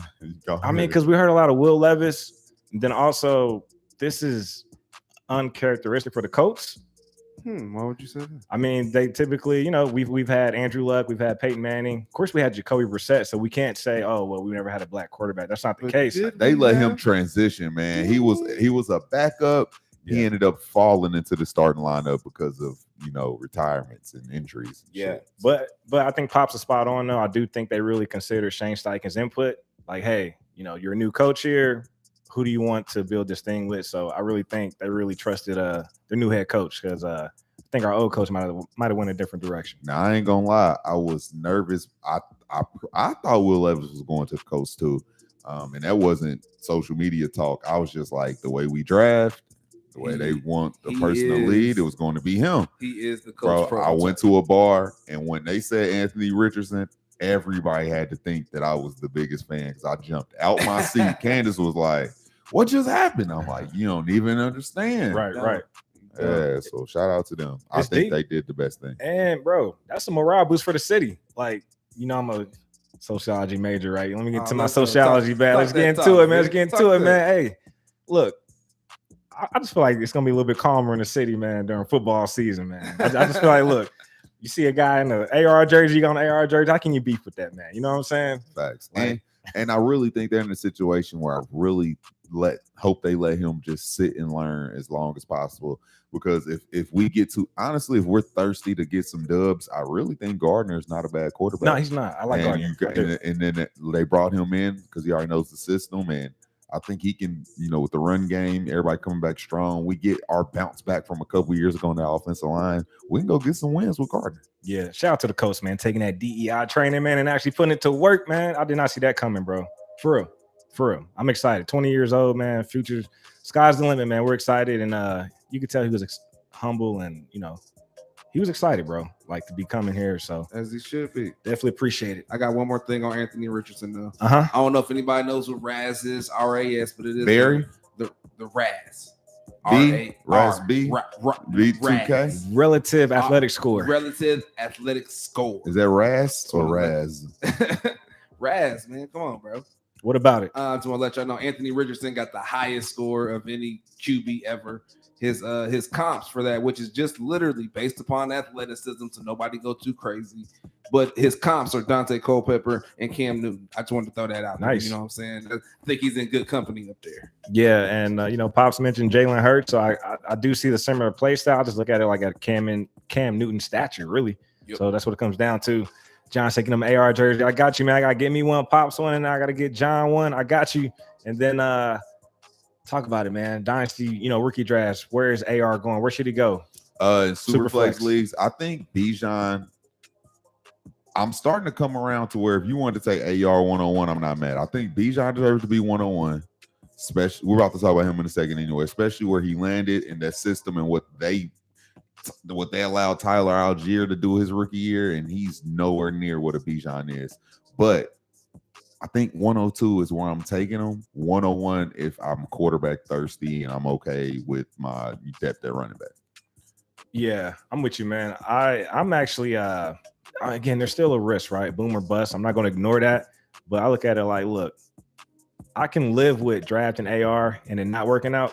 I mean, because we heard a lot of Will Levis. And then also, this is uncharacteristic for the Colts. Why would you say that? I mean, they typically, we've had Andrew Luck, we've had Peyton Manning. Of course, we had Jacoby Brissett, so we can't say, oh, well, we never had a black quarterback. That's not the case. They let him transition, man. He was a backup. He ended up falling into the starting lineup because of retirements and injuries. And shit. But I think Pop's a spot on though. I do think they really consider Shane Steichen's input. Like, hey, you're a new coach here. Who do you want to build this thing with? So I really think they really trusted their new head coach because I think our old coach might have went a different direction. Now I ain't gonna lie, I was nervous. I thought Will Levis was going to the coach too, and that wasn't social media talk. I was just like, the way we draft, the way they want the person to lead, it was going to be him. He is the coach. Bro, I went to a bar, and when they said Anthony Richardson, everybody had to think that I was the biggest fan because I jumped out my seat. Candace was like, "What just happened?" I'm like, "You don't even understand." Right. Yeah, so shout out to them. I It's think deep. they did the best thing. And bro, that's a morale boost for the city. Like, I'm a sociology major, right? Let me get to my sociology, man. Let's get into it, man. Let's get into it, man. Hey, look, I just feel like it's gonna be a little bit calmer in the city, man, during football season, man. I just feel like, look, you see a guy in the AR jersey, you got an AR jersey, how can you beef with that, man? You know what I'm saying? Facts. Like, And I really think they're in a situation where I really hope they let him just sit and learn as long as possible. Because if we get to honestly, if we're thirsty to get some dubs, I really think Gardner is not a bad quarterback. No, he's not. I like and Gardner. and then they brought him in because he already knows the system, and I think he can, with the run game, everybody coming back strong. We get our bounce back from a couple years ago on the offensive line. We can go get some wins with Gardner. Yeah, shout out to the coach, man, taking that DEI training, man, and actually putting it to work, man. I did not see that coming, bro. For real. I'm excited. 20 years old, man. Future, sky's the limit, man. We're excited, and you could tell he was humble, and he was excited, bro. Like to be coming here, so As he should be. definitely appreciate it. I got one more thing on Anthony Richardson though. Uh-huh. I don't know if anybody knows what RAS is, RAS, but it is Barry? the RAS. B, RAS B, B2K. RAS. Relative athletic score. Relative athletic score. Is that RAS or Raz? RAS, man. Come on, bro. What about it? I just want to let y'all know Anthony Richardson got the highest score of any QB ever. His comps for that, which is just literally based upon athleticism, so nobody go too crazy. But his comps are Dante Culpepper and Cam Newton. I just wanted to throw that out. Nice. There, you know what I'm saying? I think he's in good company up there. Yeah, and Pops mentioned Jalen Hurts, so I do see the similar play style. I just look at it like at Cam Newton stature, really. Yep. So that's what it comes down to. John's taking them AR jersey. I got you, man. I gotta get me one, Pops one, and I gotta get John one. I got you. And then talk about it, man. Dynasty, rookie drafts. Where is AR going? Where should he go? In Superflex Superflex leagues, I think Bijan. I'm starting to come around to where if you wanted to take AR 101, I'm not mad. I think Bijan deserves to be 101. Especially, we're about to talk about him in a second anyway. Especially where he landed in that system and what they allowed Tyler Algier to do his rookie year, and he's nowhere near what a Bijan is. But I think 102 is where I'm taking him. 101 if I'm quarterback thirsty and I'm okay with my depth at running back. Yeah, I'm with you, man. I'm actually again, there's still a risk, right? Boom or bust. I'm not going to ignore that, but I look at it like, look, I can live with drafting AR and it not working out,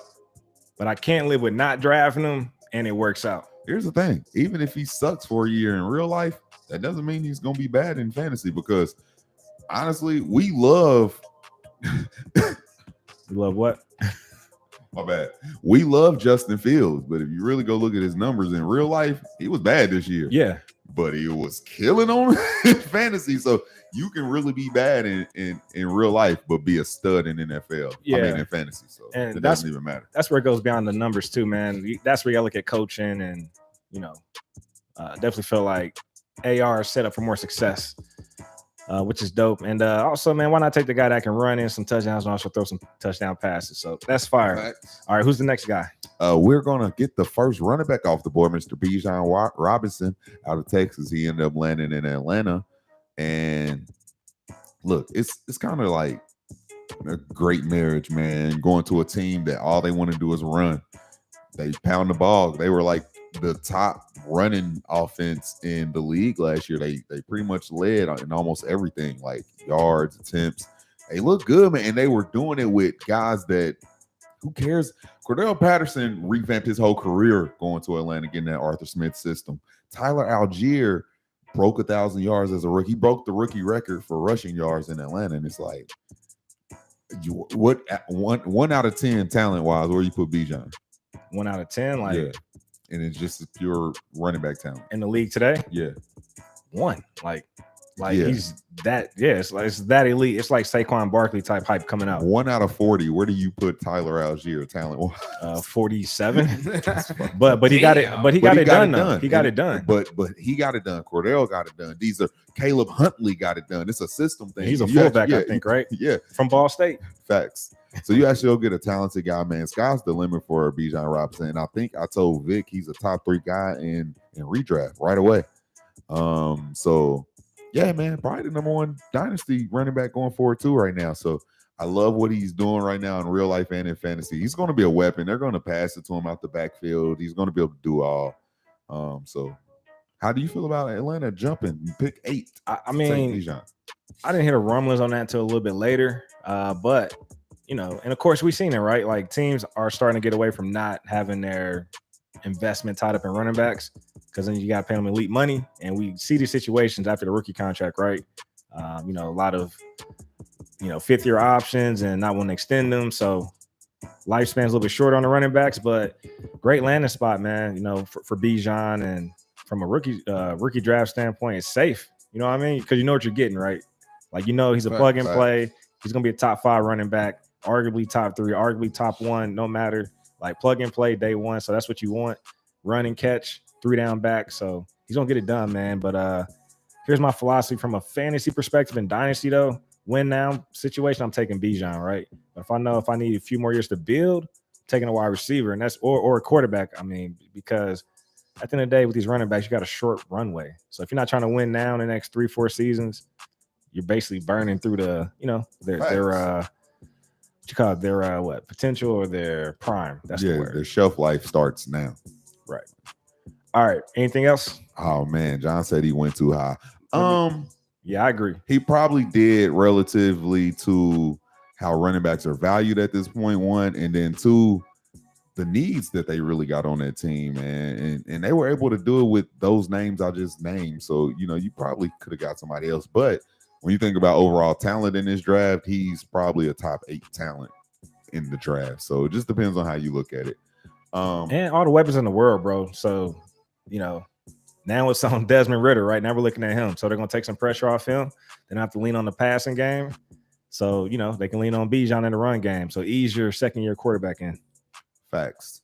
but I can't live with not drafting him and it works out. Here's the thing. Even if he sucks for a year in real life, that doesn't mean he's going to be bad in fantasy because honestly, we love You love what? my bad. We love Justin Fields, but if you really go look at his numbers in real life, he was bad this year. Yeah. But he was killing on fantasy. So you can really be bad in real life, but be a stud in NFL. Yeah. I mean, in fantasy. So And it doesn't even matter. That's where it goes beyond the numbers too, man. That's where you gotta look at coaching and definitely feel like AR is set up for more success, which is dope. And also, man, why not take the guy that can run in some touchdowns and also throw some touchdown passes? So that's fire. Right. All right, who's the next guy? We're gonna get the first running back off the board, Mr. Bijan Robinson out of Texas. He ended up landing in Atlanta, and look, it's kind of like a great marriage, man. Going to a team that all they want to do is run. They pound the ball. They were like the top running offense in the league last year. They pretty much led in almost everything, like yards, attempts. They look good, man, and they were doing it with guys that. Who cares? Cordell Patterson revamped his whole career going to Atlanta, getting that Arthur Smith system. Tyler Algier broke 1,000 yards as a rookie. He broke the rookie record for rushing yards in Atlanta. And it's like, what one out of 10 talent-wise, where you put Bijan? 1 out of 10, like Yeah. And it's just a pure running back talent. in the league today. Yeah. 1, like Yeah. he's that. Yeah, it's that elite. It's like Saquon Barkley type hype coming out. 1 out of 40. Where do you put Tyler Algier talent-wise? 47. but he got it. But he got it done. Though. He got it done. But he got it done. Cordell got it done. Caleb Huntley got it done. It's a system thing. He's a You fullback, actually- I think, right? Yeah. From Ball State. Facts. So you actually go get a talented guy, man. Sky's the limit for Bijan Robinson. And I think I told Vic he's a top 3 guy in redraft right away. So yeah, man, probably the number 1 dynasty running back going forward too right now. So I love what he's doing right now in real life and in fantasy. He's going to be a weapon. They're going to pass it to him out the backfield. He's going to be able to do all. So how do you feel about Atlanta jumping? You pick 8. I mean, I didn't hear the rumblings on that until a little bit later. But and of course we've seen it, right? Like teams are starting to get away from not having their investment tied up in running backs because then you got to pay them elite money. And we see these situations after the rookie contract, right? A lot of 5th-year options and not want to extend them. So lifespan's a little bit shorter on the running backs, but great landing spot, man. You know, for Bijan, and from a rookie draft standpoint, it's safe. You know what I mean? Because you know what you're getting, right? Like, you know, he's a plug and play. He's gonna be a top 5 running back, arguably top 3, arguably top 1, no matter. Like, plug and play day one. So that's what you want. Run and catch, 3 down back. So he's gonna get it done, man. But here's my philosophy from a fantasy perspective in Dynasty, though. Win now situation, I'm taking Bijan, right? But if I need a few more years to build, I'm taking a wide receiver, and that's or a quarterback. I mean, because at the end of the day, with these running backs, you got a short runway. So if you're not trying to win now in the next 3-4 seasons, you're basically burning through the, you know, their what you call it, their what, potential or their prime. That's the word. Their shelf life starts now. Right. All right. Anything else? Oh man, John said he went too high. Yeah, I agree. He probably did relatively to how running backs are valued at this point, 1, and then 2, the needs that they really got on that team, man. And they were able to do it with those names I just named. So, you know, you probably could have got somebody else. But when you think about overall talent in this draft, he's probably a top 8 talent in the draft. So it just depends on how you look at it. And all the weapons in the world, bro. So, you know, now it's on Desmond Ridder, right? Now we're looking at him. So they're going to take some pressure off him. They don't have to lean on the passing game. So, you know, they can lean on Bijan in the run game. So ease your second-year quarterback in. Facts.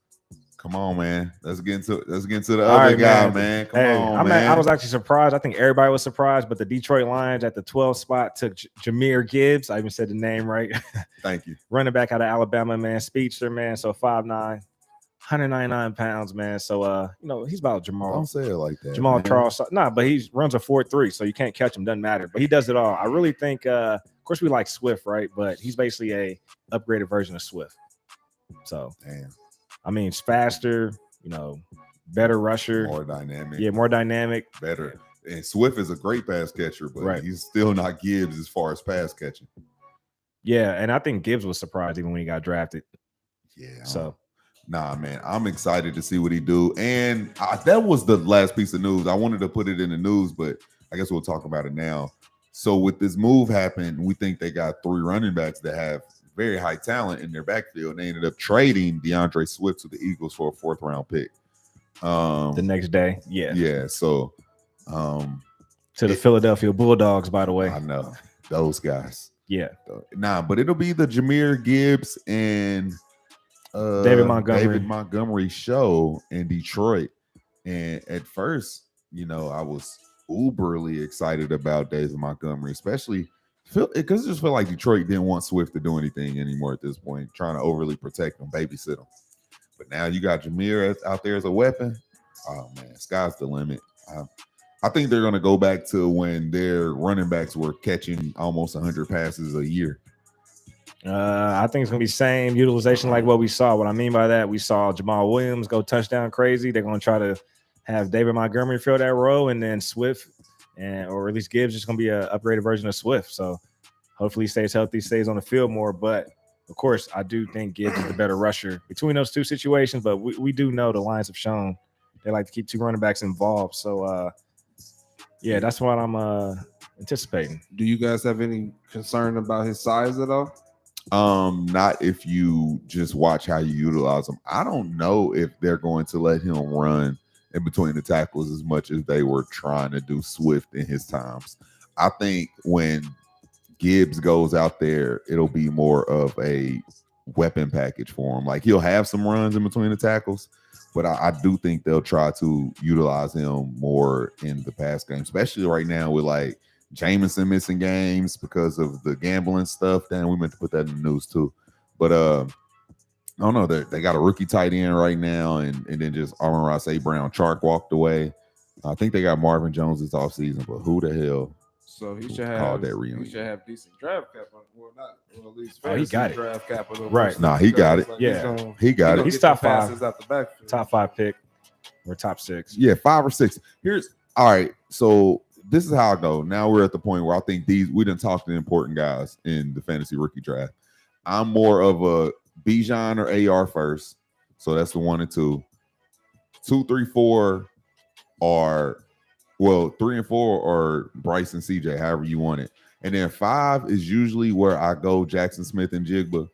Come on, man. Let's get into the other guy, man. Come on, man. I was actually surprised. I think everybody was surprised, but the Detroit Lions at the 12th spot took Jahmyr Gibbs. I even said the name right. Thank you. Running back out of Alabama, man. Speedster, man. So 5'9", 199 pounds, man. So you know, he's about Jamal. Don't say it like that. Jamal man. Charles. Nah, but he runs a 4.3, so you can't catch him. Doesn't matter. But he does it all. I really think. Of course, we like Swift, right? But he's basically a upgraded version of Swift. So, damn. I mean, it's faster. You know, better rusher, more dynamic. Yeah, more dynamic, better. And Swift is a great pass catcher, but he's still not Gibbs as far as pass catching. Yeah, and I think Gibbs was surprised even when he got drafted. Yeah. So. Nah, man, I'm excited to see what he do. And that was the last piece of news. I wanted to put it in the news, but I guess we'll talk about it now. So with this move happened, we think they got 3 running backs that have very high talent in their backfield. They ended up trading DeAndre Swift to the Eagles for a 4th round pick. The next day. Yeah. Yeah. So to the Philadelphia Bulldogs, by the way. I know. Those guys. Yeah. Nah, but it'll be the Jahmyr Gibbs and David Montgomery show in Detroit. And at first, you know, I was uberly excited about David Montgomery, especially because I just feel like Detroit didn't want Swift to do anything anymore at this point, trying to overly protect him, babysit him. But now you got Jahmyr out there as a weapon. Oh man, sky's the limit. I think they're going to go back to when their running backs were catching almost 100 passes a year. I think it's gonna be same utilization like what we saw. What I mean by that, we saw Jamal Williams go touchdown crazy. They're gonna try to have David Montgomery fill that role, and then Swift or at least Gibbs is gonna be an upgraded version of Swift. So hopefully he stays healthy, stays on the field more. But of course, I do think Gibbs is the better rusher between those 2 situations. But we do know the Lions have shown they like to keep 2 running backs involved. So yeah, that's what I'm anticipating. Do you guys have any concern about his size at all? Not if you just watch how you utilize them. I don't know if they're going to let him run in between the tackles as much as they were trying to do Swift in his times. I think when Gibbs goes out there, it'll be more of a weapon package for him. Like, he'll have some runs in between the tackles, but I do think they'll try to utilize him more in the pass game, especially right now with like Jameson missing games because of the gambling stuff. Damn, we meant to put that in the news too. But I don't know. They got a rookie tight end right now, and then just Amon-Ra St. Brown. Chark walked away. I think they got Marvin Jones this offseason, but who the hell? So he should have that reunion. He should have decent draft cap on. Well, not at least he got it. Draft capital. Right. Nah, he got it. Like, yeah, he got it. He's top 5. Out the backfield. Top 5 pick or top 6. Yeah, 5 or 6. All right. So this is how I go. Now we're at the point where I think we didn't talk to the important guys in the fantasy rookie draft. I'm more of a Bijan or AR first. So that's the 1 and 2. 2, 3, 4 are, well, 3 and 4 are Bryce and CJ, however you want it. And then 5 is usually where I go Jackson Smith and Jigba.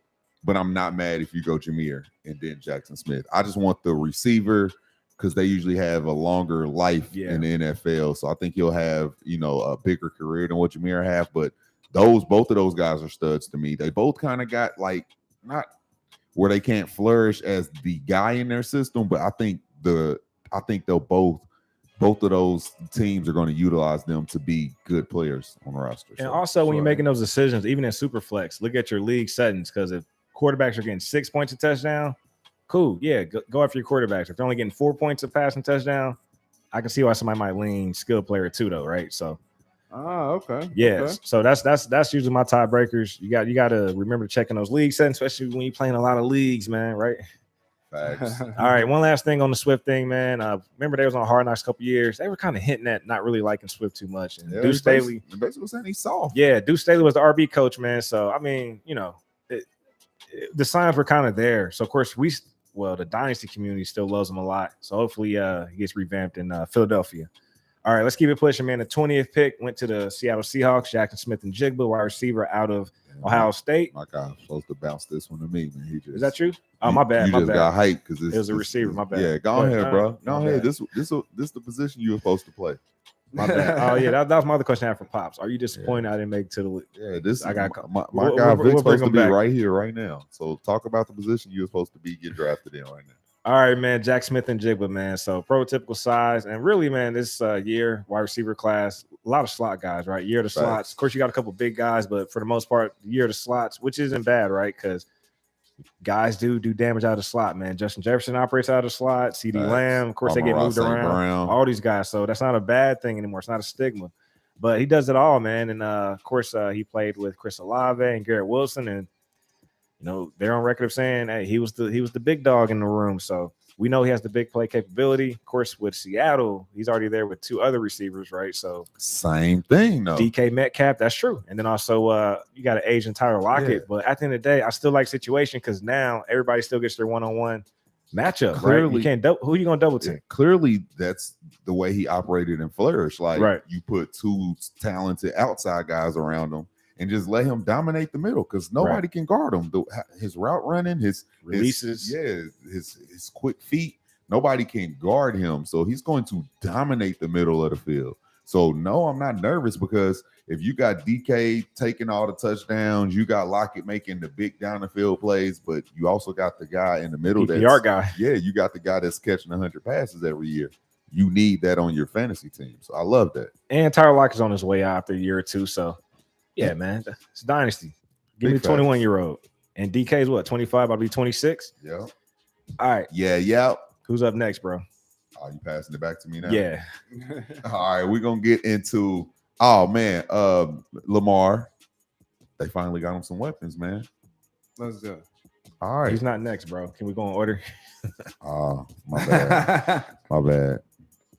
but I'm not mad if you go Jameer and then Jackson Smith. I just want the receiver because they usually have a longer life in the NFL. So I think he'll have, a bigger career than what Jameer have. But both of those guys are studs to me. They both kind of got like not where they can't flourish as the guy in their system, but I think they'll both of those teams are going to utilize them to be good players on the roster. And also, when you're making those decisions, even in Superflex, look at your league settings, because if quarterbacks are getting 6 points a touchdown, cool. Yeah, go after your quarterbacks. If they're only getting 4 points a passing touchdown, I can see why somebody might lean skill player too, though, right? So, okay. Yeah, so that's usually my tiebreakers. You got to remember to check in those league settings, especially when you're playing a lot of leagues, man, right? Facts. All right, one last thing on the Swift thing, man. Remember they was on Hard Knocks a couple years. They were kind of hinting at not really liking Swift too much. And Deuce Staley, basically saying he's soft. Yeah, Deuce Staley was the RB coach, man. So I mean, the signs were kind of there. So of course the Dynasty community still loves him a lot. So hopefully he gets revamped in Philadelphia. All right, let's keep it pushing, man. The 20th pick went to the Seattle Seahawks. Jackson Smith and Jigba, wide receiver out of Ohio State. My guy was supposed to bounce this one to me, man. Is that true? Oh, my bad. You My just bad. got hyped because it was a receiver. My bad. Yeah, go ahead, bro. Go ahead. Bad. This the position you were supposed to play. My bad. Oh yeah, that was my other question I had for Pops. Are you disappointed I didn't make it to the? Yeah, this I got my guy Vic's supposed to be right here, right now. So talk about the position you were supposed to be get drafted in right now. All right, man. Jack Smith and Jigba, man. So prototypical size, and really, man, this year wide receiver class, a lot of slot guys, right? Year of the slots. Of course, you got a couple big guys, but for the most part, year of the slots, which isn't bad, right? Because guys do damage out of the slot, man. Justin Jefferson operates out of the slot. CD Lamb, of course, they get moved around. All these guys, so that's not a bad thing anymore. It's not a stigma, but he does it all, man. And of course, he played with Chris Olave and Garrett Wilson, and they're on record of saying, hey, he was the big dog in the room. So we know he has the big play capability. Of course, with Seattle, he's already there with two other receivers, right? So same thing, though. DK Metcalf, that's true. And then also you got an Asian Tyler Lockett. Yeah. But at the end of the day, I still like situation because now everybody still gets their one-on-one matchup. Clearly, right? You can't who are you gonna double team? Yeah, clearly, that's the way he operated in Flourish. Like you put two talented outside guys around him and just let him dominate the middle because nobody can guard him. His route running, his releases, his quick feet, nobody can guard him. So he's going to dominate the middle of the field. So no, I'm not nervous because if you got DK taking all the touchdowns, you got Lockett making the big down the field plays, but you also got the guy in the middle PPR guy. Yeah, you got the guy that's catching 100 passes every year. You need that on your fantasy team. So I love that. And Tyler Lockett's on his way out after a year or two. So yeah, man, it's Dynasty. Give me the 21-year-old. And DK's what, 25? About to be 26? Yeah. All right. Yeah. Who's up next, bro? Oh, you passing it back to me now? Yeah. All right, we're going to get into, Lamar. They finally got him some weapons, man. Let's go. All right. He's not next, bro. Can we go in order? My bad. My bad.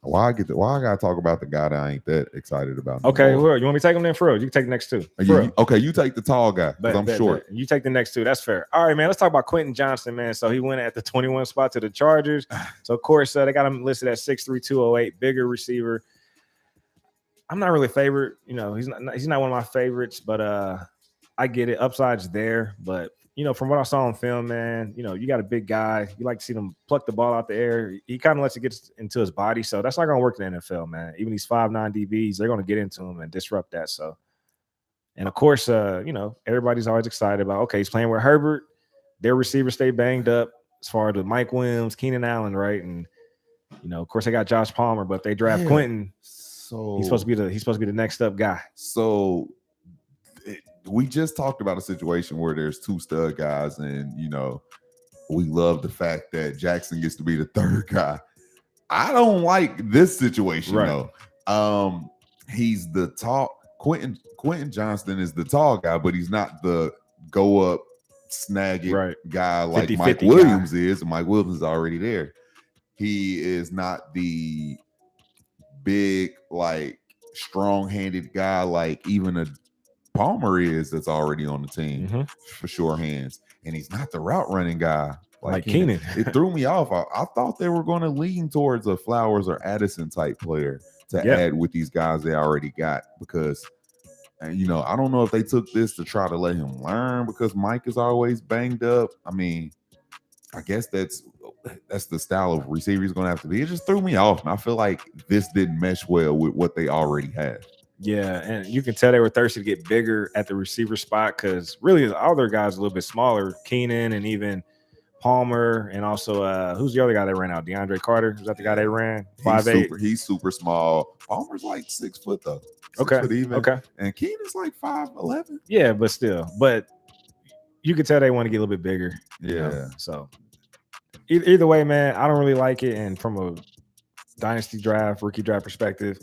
Why I gotta talk about the guy that I ain't that excited about? Okay, well, you want me to take him then, for real? You can take the next two. You take the tall guy because I'm short. You take the next two. That's fair. All right, man. Let's talk about Quentin Johnston, man. So he went at the 21 spot to the Chargers. So of course they got him listed at 6'3", 208, bigger receiver. I'm not really a favorite. He's not one of my favorites, but I get it. Upside's there, but from what I saw on film, man, you got a big guy. You like to see them pluck the ball out the air. He kind of lets it get into his body. So that's not going to work in the NFL, man. Even these 5'9" DBs, they're going to get into him and disrupt that. So, and of course, everybody's always excited about, okay, he's playing with Herbert. Their receivers stay banged up as far as with Mike Williams, Keenan Allen, right? And, of course, they got Josh Palmer, but they draft Quentin. So he's supposed to be the next up guy. So we just talked about a situation where there's two stud guys, and we love the fact that Jackson gets to be the third guy. I don't like this situation though. He's the tall Quentin Johnston is the tall guy, but he's not the go up snag it guy like Mike Williams is. Mike Williams is already there. He is not the big, like strong-handed guy like even a Palmer is that's already on the team for sure hands, and he's not the route running guy like Keenan. It threw me off. I thought they were going to lean towards a Flowers or Addison type player to add with these guys they already got, because And I don't know if they took this to try to let him learn because Mike is always banged up. I mean, I guess that's the style of receiver he's gonna have to be. It just threw me off. And I feel like this didn't mesh well with what they already had. Yeah, and you can tell they were thirsty to get bigger at the receiver spot because really the other guys a little bit smaller, Keenan and even Palmer, and also who's the other guy that ran out? DeAndre Carter. Was that the guy they ran? 5'8". He's super small. Palmer's like 6 foot though. 6 Okay. foot even. Okay. And Keenan's like 5'11". Yeah, but still, you could tell they want to get a little bit bigger. Yeah. So either way, man, I don't really like it. And from a dynasty draft, rookie draft perspective,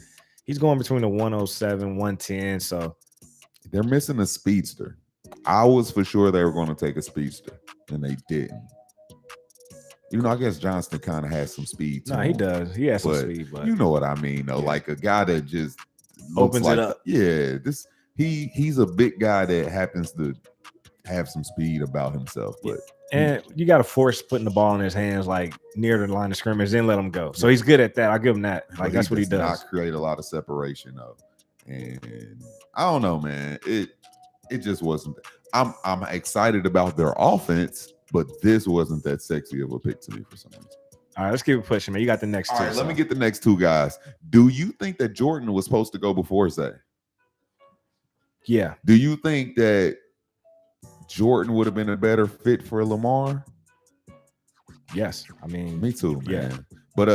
he's going between the 107, 110. So they're missing a speedster. I was for sure they were going to take a speedster, and they didn't. Even though I guess Johnston kind of has some speed. No, he does. He has some speed, but you know what I mean, though. Yeah. Like a guy that just opens it up. Yeah, he's a big guy that happens to have some speed about himself, but and you got to force putting the ball in his hands like near the line of scrimmage, then let him go. So he's good at that. I'll give him that. Like that's what he does. Not create a lot of separation though, and I don't know, man. It just wasn't. I'm excited about their offense, but this wasn't that sexy of a pick to me for some reason. All right, let's keep it pushing, man. You got the next two. All right, let me get the next two guys. Do you think that Jordan was supposed to go before Zay? Yeah. Do you think that Jordan would have been a better fit for Lamar? Yes. I mean, me too, man. Yeah. But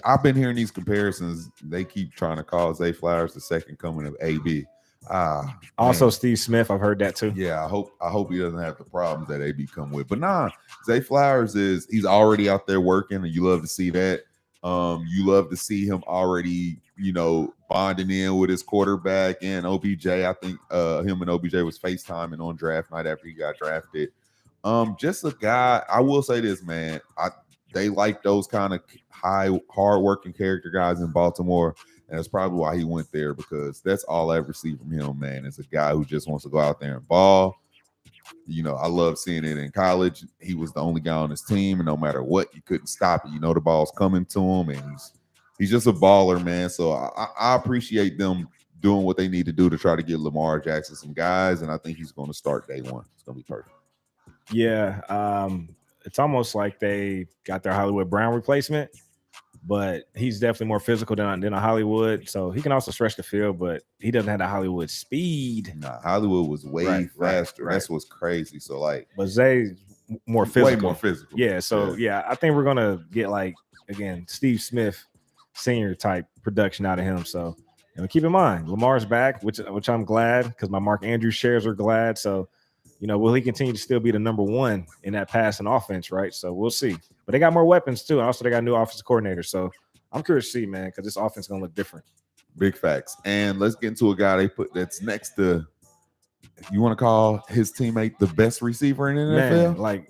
I've been hearing these comparisons. They keep trying to call Zay Flowers the second coming of AB. Also, Steve Smith, I've heard that too. Yeah, I hope he doesn't have the problems that AB come with. But nah, Zay Flowers he's already out there working, and you love to see that. You love to see him already, bonding in with his quarterback and OBJ. I think him and OBJ was FaceTiming on draft night after he got drafted. Just a guy. I will say this, man. They like those kind of hard-working character guys in Baltimore. And that's probably why he went there, because that's all I ever see from him, man. Is a guy who just wants to go out there and ball. I love seeing it in college. He was the only guy on his team, and no matter what, you couldn't stop it. The ball's coming to him, and he's just a baller, man. So I appreciate them doing what they need to do to try to get Lamar Jackson some guys, and I think he's going to start day one. It's going to be perfect. Yeah, it's almost like they got their Hollywood Brown replacement. But he's definitely more physical than a Hollywood. So he can also stretch the field, but he doesn't have the Hollywood speed. Nah, Hollywood was way faster. Right. That's what's crazy. So but Zay's more physical. Way more physical. Yeah. So I think we're gonna get Steve Smith senior type production out of him. So keep in mind, Lamar's back, which I'm glad, because my Mark Andrews shares are glad. So will he continue to still be the number one in that passing offense, right? So we'll see. But they got more weapons too. And also they got a new offensive coordinator. So I'm curious to see, man, because this offense is gonna look different. Big facts. And let's get into a guy they put that's next to, you want to call his teammate the best receiver in the NFL? Man,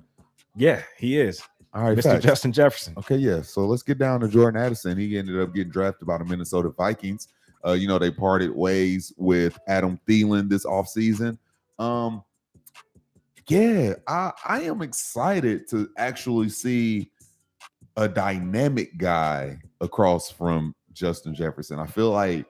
yeah, he is. All right, Mr. facts. Justin Jefferson. Okay, yeah. So let's get down to Jordan Addison. He ended up getting drafted by the Minnesota Vikings. They parted ways with Adam Thielen this offseason. Yeah, I am excited to actually see a dynamic guy across from Justin Jefferson. I feel like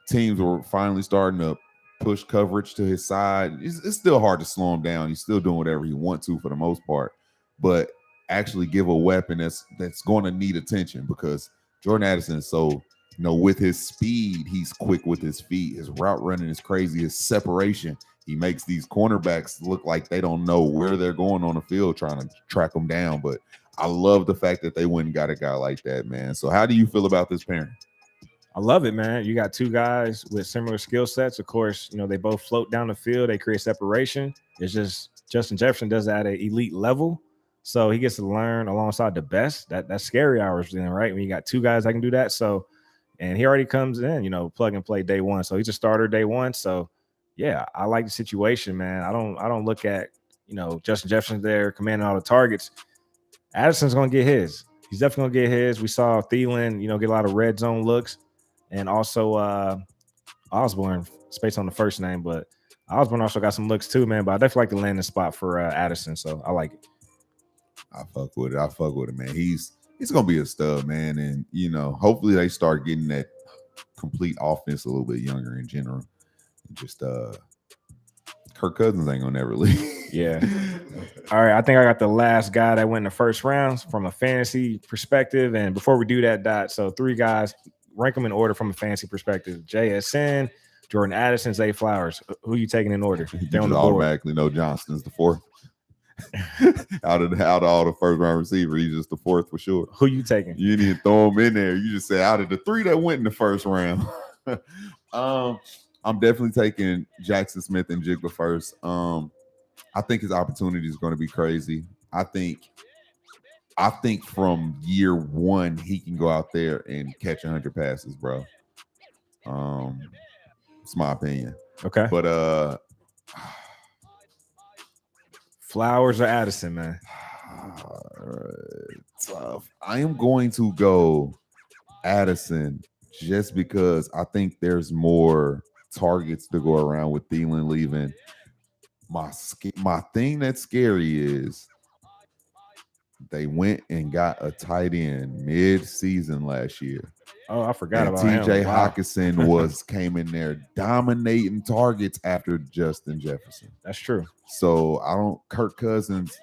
teams were finally starting to push coverage to his side. It's still hard to slow him down. He's still doing whatever he wants to for the most part, but actually give a weapon that's going to need attention, because Jordan Addison is so, with his speed, he's quick with his feet. His route running is crazy. His separation, he makes these cornerbacks look like they don't know where they're going on the field trying to track them down. But I love the fact that they went and got a guy like that, man. So how do you feel about this pairing? I love it, man. You got two guys with similar skill sets. Of course, they both float down the field. They create separation. It's just Justin Jefferson does that at an elite level. So he gets to learn alongside the best. That's scary hours then, right? When you got two guys that can do that. So, and he already comes in, plug and play day one. So he's a starter day one. So yeah, I like the situation, man. I don't look at, Justin Jefferson there commanding all the targets. Addison's going to get his. He's definitely going to get his. We saw Thielen, get a lot of red zone looks. And also Osborne, based on the first name. But Osborne also got some looks too, man. But I definitely like the landing spot for Addison. So I like it. I fuck with it, man. He's going to be a stud, man. And, hopefully they start getting that complete offense a little bit younger in general. Just Kirk Cousins ain't gonna never leave. Yeah. All right. I think I got the last guy that went in the first round from a fantasy perspective. And before we do that, Dot, so 3 guys, rank them in order from a fantasy perspective. JSN, Jordan Addison, Zay Flowers. Who you taking in order? You They're on just the board. automatically know Johnston's the 4th. out of all the first round receiver, he's just the 4th for sure. Who you taking? You didn't even throw him in there. You just say out of the 3 that went in the first round. I'm definitely taking Jackson Smith and Jigba first. I think his opportunity is going to be crazy. I think from year 1 he can go out there and catch 100 passes, bro. It's my opinion. Okay. But Flowers or Addison, man? Tough. I am going to go Addison just because I think there's more targets to go around with Thielen leaving. My thing that's scary is they went and got a tight end mid-season last year. Oh, I forgot and about him. TJ Wow. Hawkinson came in there dominating targets after Justin Jefferson. That's true. So Kirk Cousins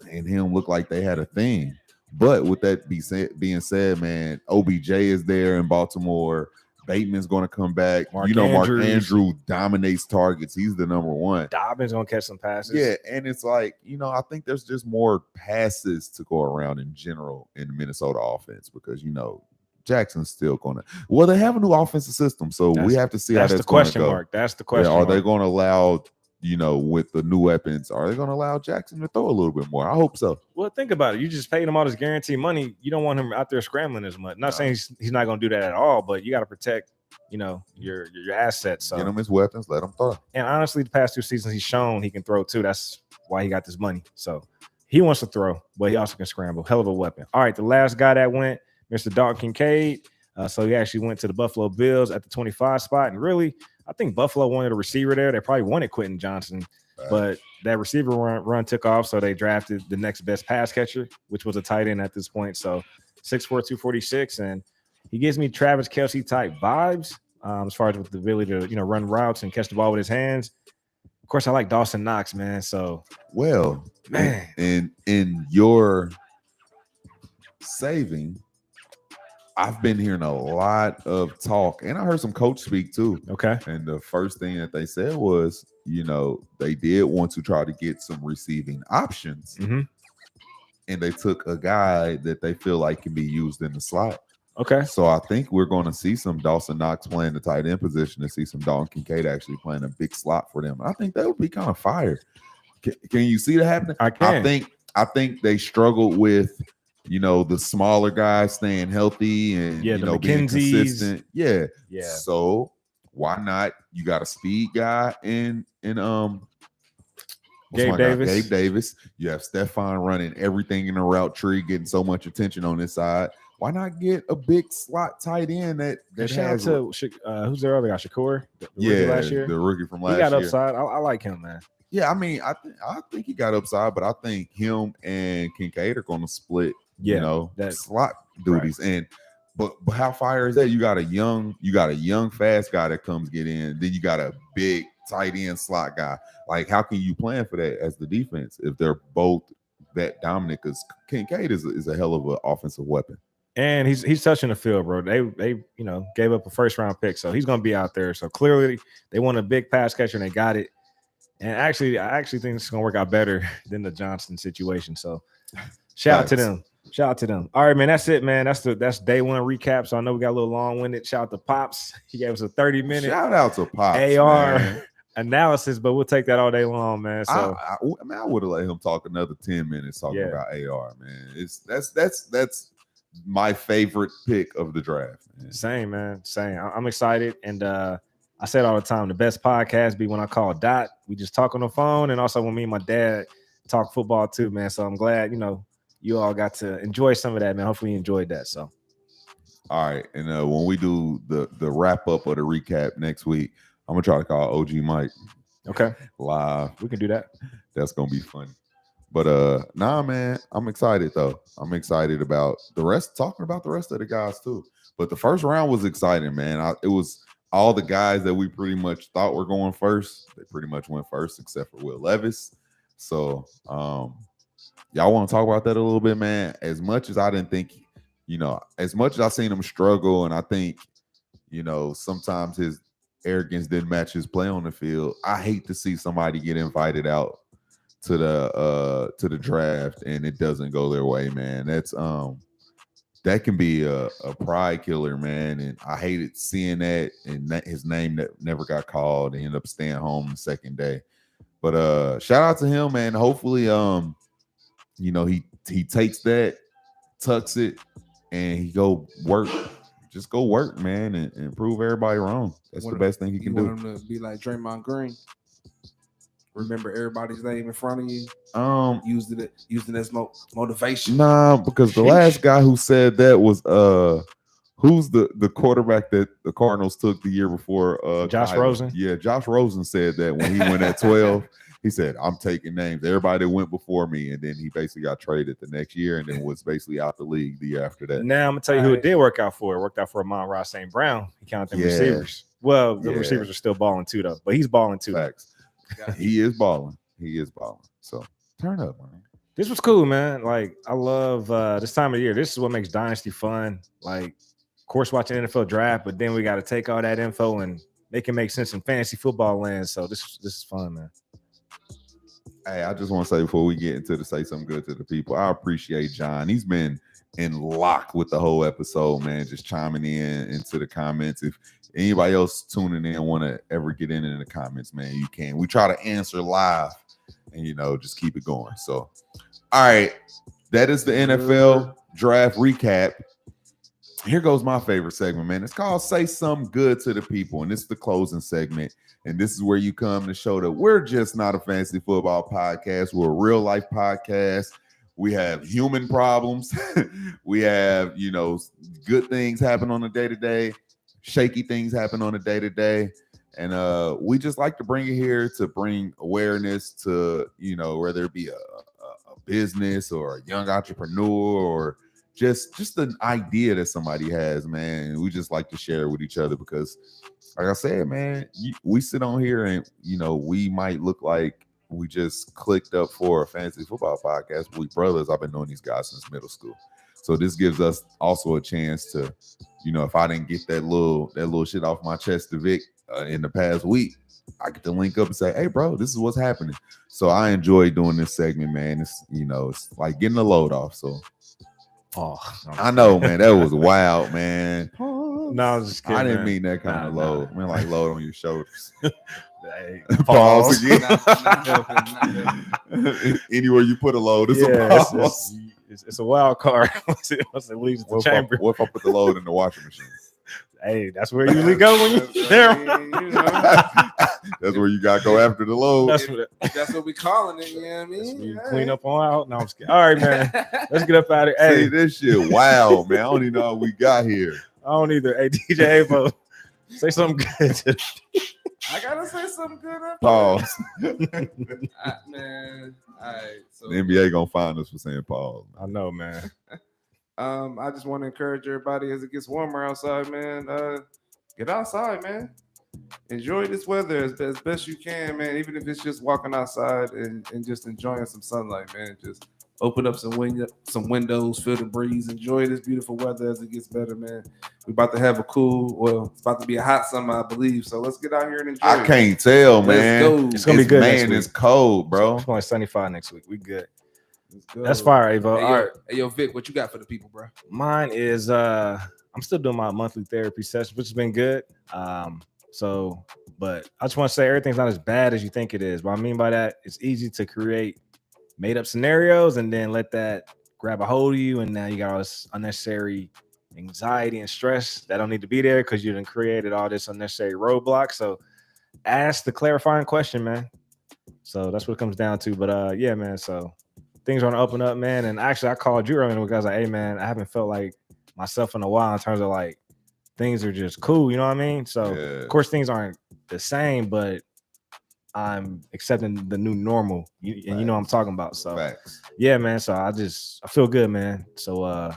and him look like they had a thing. But with that being said, man, OBJ is there in Baltimore. Bateman's going to come back. Mark Mark Andrews. Andrews dominates targets. He's the number 1. Dobbins gonna catch some passes. Yeah, and it's like, I think there's just more passes to go around in general in the Minnesota offense because, Jackson's still going to. Well, they have a new offensive system, so we have to see how that's the question going to go. mark. That's the question. Are they mark. going to allow, with the new weapons, are they going to allow Jackson to throw a little bit more? I hope so. Well, think about it. You just paid him all this guaranteed money. You don't want him out there scrambling as much. Not saying he's not going to do that at all, but you got to protect, your assets. So Get him his weapons, let him throw. And honestly, the past 2 seasons he's shown he can throw too. That's why he got this money. So he wants to throw, but he also can scramble. Hell of a weapon. All right, the last guy that went, Mr. Dalton Kincaid. So he actually went to the Buffalo Bills at the 25 spot. And really, I think Buffalo wanted a receiver there. They probably wanted Quentin Johnson, but that receiver run took off. So they drafted the next best pass catcher, which was a tight end at this point. So 6'4", 246. And he gives me Travis Kelce type vibes as far as with the ability to, run routes and catch the ball with his hands. Of course, I like Dawson Knox, man. So, well, man, in your saving, I've been hearing a lot of talk, and I heard some coach speak too. Okay. And the first thing that they said was, they did want to try to get some receiving options. Mm-hmm. And they took a guy that they feel like can be used in the slot. Okay. So I think we're going to see some Dawson Knox playing the tight end position and see some Dalton Kincaid actually playing a big slot for them. I think that would be kind of fire. Can you see that happening? I can. I think they struggled with, the smaller guys staying healthy and the being McKenzies. consistent. Yeah. Yeah. So why not? You got a speed guy in Gabe Davis. Gabe Davis. You have Stefan running everything in the route tree, getting so much attention on this side. Why not get a big slot tight end that shout has out to who's their other guy? Shakur, the rookie last year. The rookie from last year. He got year. upside. I like him, man. Yeah, I mean, I think he got upside, but I think him and Kincaid are going to split. That slot duties. Right. But how fire is that? You got a young fast guy that comes get in. Then you got a big tight end slot guy. Like, how can you plan for that as the defense if they're both that dominant? Because Kincaid is a hell of an offensive weapon. And he's touching the field, bro. They gave up a first round pick, so he's gonna be out there. So clearly they want a big pass catcher and they got it. And actually, I actually think it's gonna work out better than the Johnson situation. So shout out to them. Shout out to them. All right, man. That's it, man. That's day one recap. So I know we got a little long-winded. Shout out to Pops. He gave us a 30-minute shout out to Pops AR man. Analysis, but we'll take that all day long, man. So I would have let him talk another 10 minutes talking about AR, man. That's my favorite pick of the draft. Man. Same, man. Same. I'm excited. And I say it all the time. The best podcast be when I call Dot. We just talk on the phone. And also when me and my dad talk football too, man. So I'm glad, you all got to enjoy some of that, man. Hopefully you enjoyed that. So, all right. And when we do the wrap up of the recap next week, I'm gonna try to call OG Mike. Okay. Live. We can do that. That's gonna be funny. But nah, man, I'm excited though. I'm excited about the rest. Talking about the rest of the guys too. But the first round was exciting, man. all the guys that we pretty much thought were going first, they pretty much went first, except for Will Levis. So, y'all want to talk about that a little bit, man? As much as I didn't think, as much as I seen him struggle, and I think, sometimes his arrogance didn't match his play on the field. I hate to see somebody get invited out to the draft and it doesn't go their way, man. That can be a pride killer, man. And I hated seeing that, and his name that never got called. He ended up staying home the second day. But shout out to him, man. Hopefully, he takes that, tucks it, and he go work. Just go work, man, and prove everybody wrong. That's the best thing he can do. Want him to be like Draymond Green. Remember everybody's name in front of you. Used it as motivation. Nah, because the last guy who said that was who's the quarterback that the Cardinals took the year before? Josh Rosen. Yeah, Josh Rosen said that when he went at 12. He said, I'm taking names. Everybody that went before me. And then he basically got traded the next year and then was basically out the league the year after that. Now I'm going to tell you who it did work out for. It worked out for Amon-Ra St. Brown. He counted them receivers. Well, the receivers are still balling too, though. But he's balling too. Facts. He is balling. He is balling. So turn up, man. This was cool, man. Like, I love this time of year. This is what makes Dynasty fun. Like, of course, watching NFL draft, but then we got to take all that info and make it make sense in fantasy football land. So this is fun, man. Hey, I just want to say before we get into say something good to the people, I appreciate John. He's been in lock with the whole episode, man, just chiming in into the comments. If anybody else tuning in want to ever get in the comments, man, you can. We try to answer live and, just keep it going. So, all right, that is the NFL draft recap. Here goes my favorite segment, man. It's called Say Something Good to the People, and this is the closing segment. And this is where you come to show that we're just not a fantasy football podcast. We're a real life podcast. We have human problems. We have, good things happen on a day-to-day, shaky things happen on a day-to-day. And we just like to bring it here to bring awareness to, whether it be a business or a young entrepreneur or just an idea that somebody has, man. We just like to share with each other because, like I said, man, we sit on here and, we might look like we just clicked up for a fantasy football podcast. But we brothers. I've been knowing these guys since middle school. So this gives us also a chance to, if I didn't get that little shit off my chest to Vic in the past week, I get to link up and say, hey, bro, this is what's happening. So I enjoy doing this segment, man. It's, it's like getting the load off. So I know, man, that was wild, man. No, I was just kidding. I didn't man. mean that kind of load. I mean, like load on your shoulders. Hey, Pause again. Not helping. Anywhere you put a load, it's a Yeah, pause. it's a wild card once it leaves the chamber. What if I put the load in the washing machine? Hey, that's where you usually go when you're there. That's where you got to go after the load. That's what we calling it. You know what I mean? You clean up on out. No, I'm just kidding. All right, man. Let's get up out of here. Hey, Hey, this shit wild, man. I don't even know how we got here. I don't either. Hey, DJ Avo, say something good. I gotta say something good. Pause. Man. All right. So The NBA gonna find us for saying pause. I know, man. I just want to encourage everybody as it gets warmer outside, man. Get outside, man. Enjoy this weather as best you can, man. Even if it's just walking outside and just enjoying some sunlight, man. Just open up some windows, feel the breeze, enjoy this beautiful weather as it gets better, man. We're about to have it's about to be a hot summer, I believe. So let's get out here and enjoy. I can't tell, man. Let's go. It's gonna be good. Man, it's cold, bro. It's going 75 next week. We good. Let's go. That's fire, Avo. Hey, All right. Hey, yo, Vic, what you got for the people, bro? Mine is I'm still doing my monthly therapy session, which has been good. But I just want to say everything's not as bad as you think it is. What I mean by that, it's easy to create made up scenarios and then let that grab a hold of you, and now you got all this unnecessary anxiety and stress that don't need to be there because you done created all this unnecessary roadblock. So ask the clarifying question, man. So that's what it comes down to. But yeah, man. So things are gonna open up, man. And actually, I called you earlier because I was like, hey, man, I haven't felt like myself in a while in terms of like things are just cool. You know what I mean? So of course things aren't the same, but I'm accepting the new normal. And you know what I'm talking about. So Facts. yeah, man. So I feel good, man. So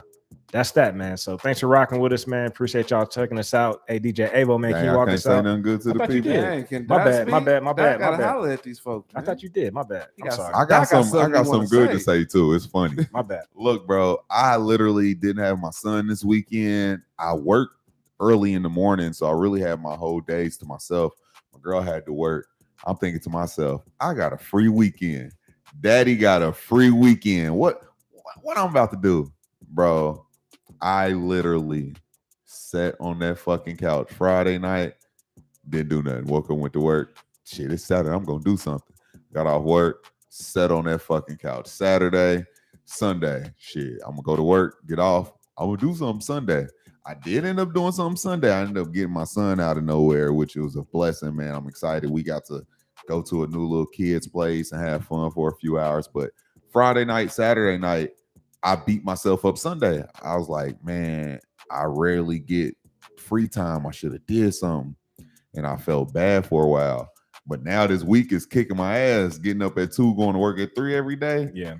that's that, man. So thanks for rocking with us, man. Appreciate y'all checking us out. Hey, DJ Avo, man, Dang, can you I walk can't us say out? nothing good to I the thought you people. did. Dang, can My Doc bad, speak? my bad, my Doc bad, my gotta bad. holler at these folks. I thought you did. My bad. I'm sorry. I got Doc some. I got some good to say. say too. It's funny. My bad. Look, bro, I literally didn't have my son this weekend. I worked early in the morning, so I really had my whole days to myself. My girl had to work. I'm thinking to myself, I got a free weekend. Daddy got a free weekend. What I'm about to do, bro? I literally sat on that fucking couch Friday night, didn't do nothing. Woke up, went to work. Shit, it's Saturday. I'm gonna do something. Got off work, sat on that fucking couch. Saturday, Sunday. Shit, I'm gonna go to work, get off. I'm gonna do something Sunday. I did end up doing something Sunday. I ended up getting my son out of nowhere, which was a blessing, man. I'm excited. We got to go to a new little kid's place and have fun for a few hours. But Friday night, Saturday night, I beat myself up Sunday. I was like, man, I rarely get free time. I should have did something. And I felt bad for a while. But now this week is kicking my ass, getting up at 2, going to work at 3 every day. Yeah.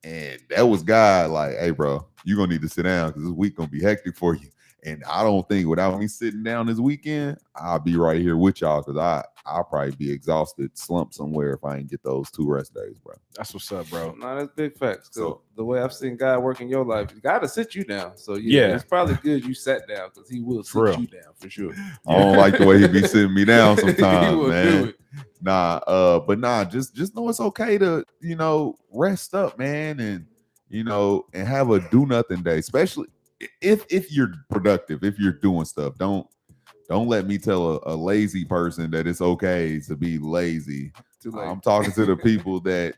And that was God like, hey, bro, you're going to need to sit down because this week going to be hectic for you. And I don't think without me sitting down this weekend, I'll be right here with y'all because I'll probably be exhausted, slumped somewhere if I ain't get those 2 rest days, bro. That's what's up, bro. No, that's big facts. So So- the way I've seen God work in your life, He got to sit you down. So yeah, it's probably good you sat down because He will sit For real. you down for sure. I don't like the way he be sitting me down He sometimes, will do man. it. But just know it's okay to, rest up, man, and and have a do nothing day, especially if you're productive, if you're doing stuff. Don't let me tell a lazy person that it's okay to be lazy. Too late. I'm talking to the people that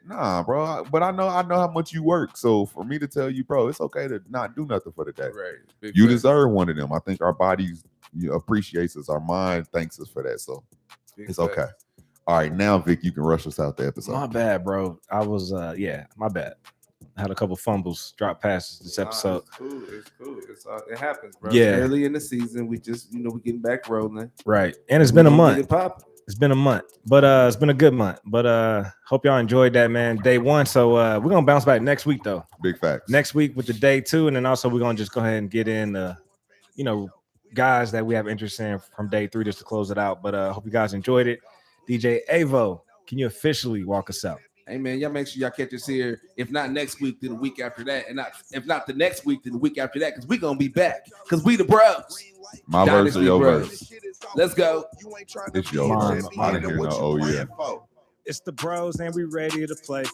bro, but I know how much you work. So for me to tell you, bro, it's okay to not do nothing for the day. Right. Big You facts. deserve one of them. I think our bodies appreciates us. Our mind thanks us for that. So Big it's facts. okay. All right, now Vic, you can rush us out the episode. My bad, bro. I was my bad. I had a couple fumbles, drop passes this episode. It's cool. It's cool. It happens, bro. Yeah. Early in the season, we just we getting back rolling. Right. And it's been a We gonna month. get it popping. It's been a month, but it's been a good month. But hope y'all enjoyed that, man. Day 1. So we're gonna bounce back next week though. Big facts. Next week with the day 2, and then also we're gonna just go ahead and get in the, guys that we have interest in from day 3 just to close it out. But hope you guys enjoyed it. DJ Avo, can you officially walk us out? Hey man, y'all make sure y'all catch us here. If not next week, then the week after that, and if not the next week, then the week after that, because we gonna be back. Because we the bros. My verse or Dynasty your Bros. verse? Let's go. It's your verse. I didn't hear no oh yeah. It's the bros and we ready to play.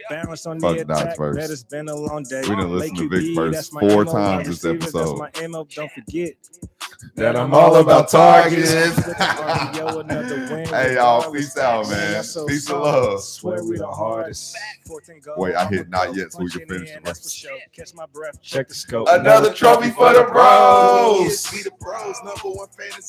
Balance on Fuck the Doc's attack. verse. Bet it's been a long day. We done listened to Lake Vic's QB, verse that's my 4 MO. times this Receivers, episode. That's my MO. Don't forget That I'm all about targets. Yo, another win. Hey y'all, peace out, man. That's so Peace and soft. love. Swear we the hardest. 14 goals. Wait, I hit not yet, so we can Punch it finish in, the that's verse. for sure. Catch my breath. Check the scope. Another trophy for the bros. We the bros, #1 fantasy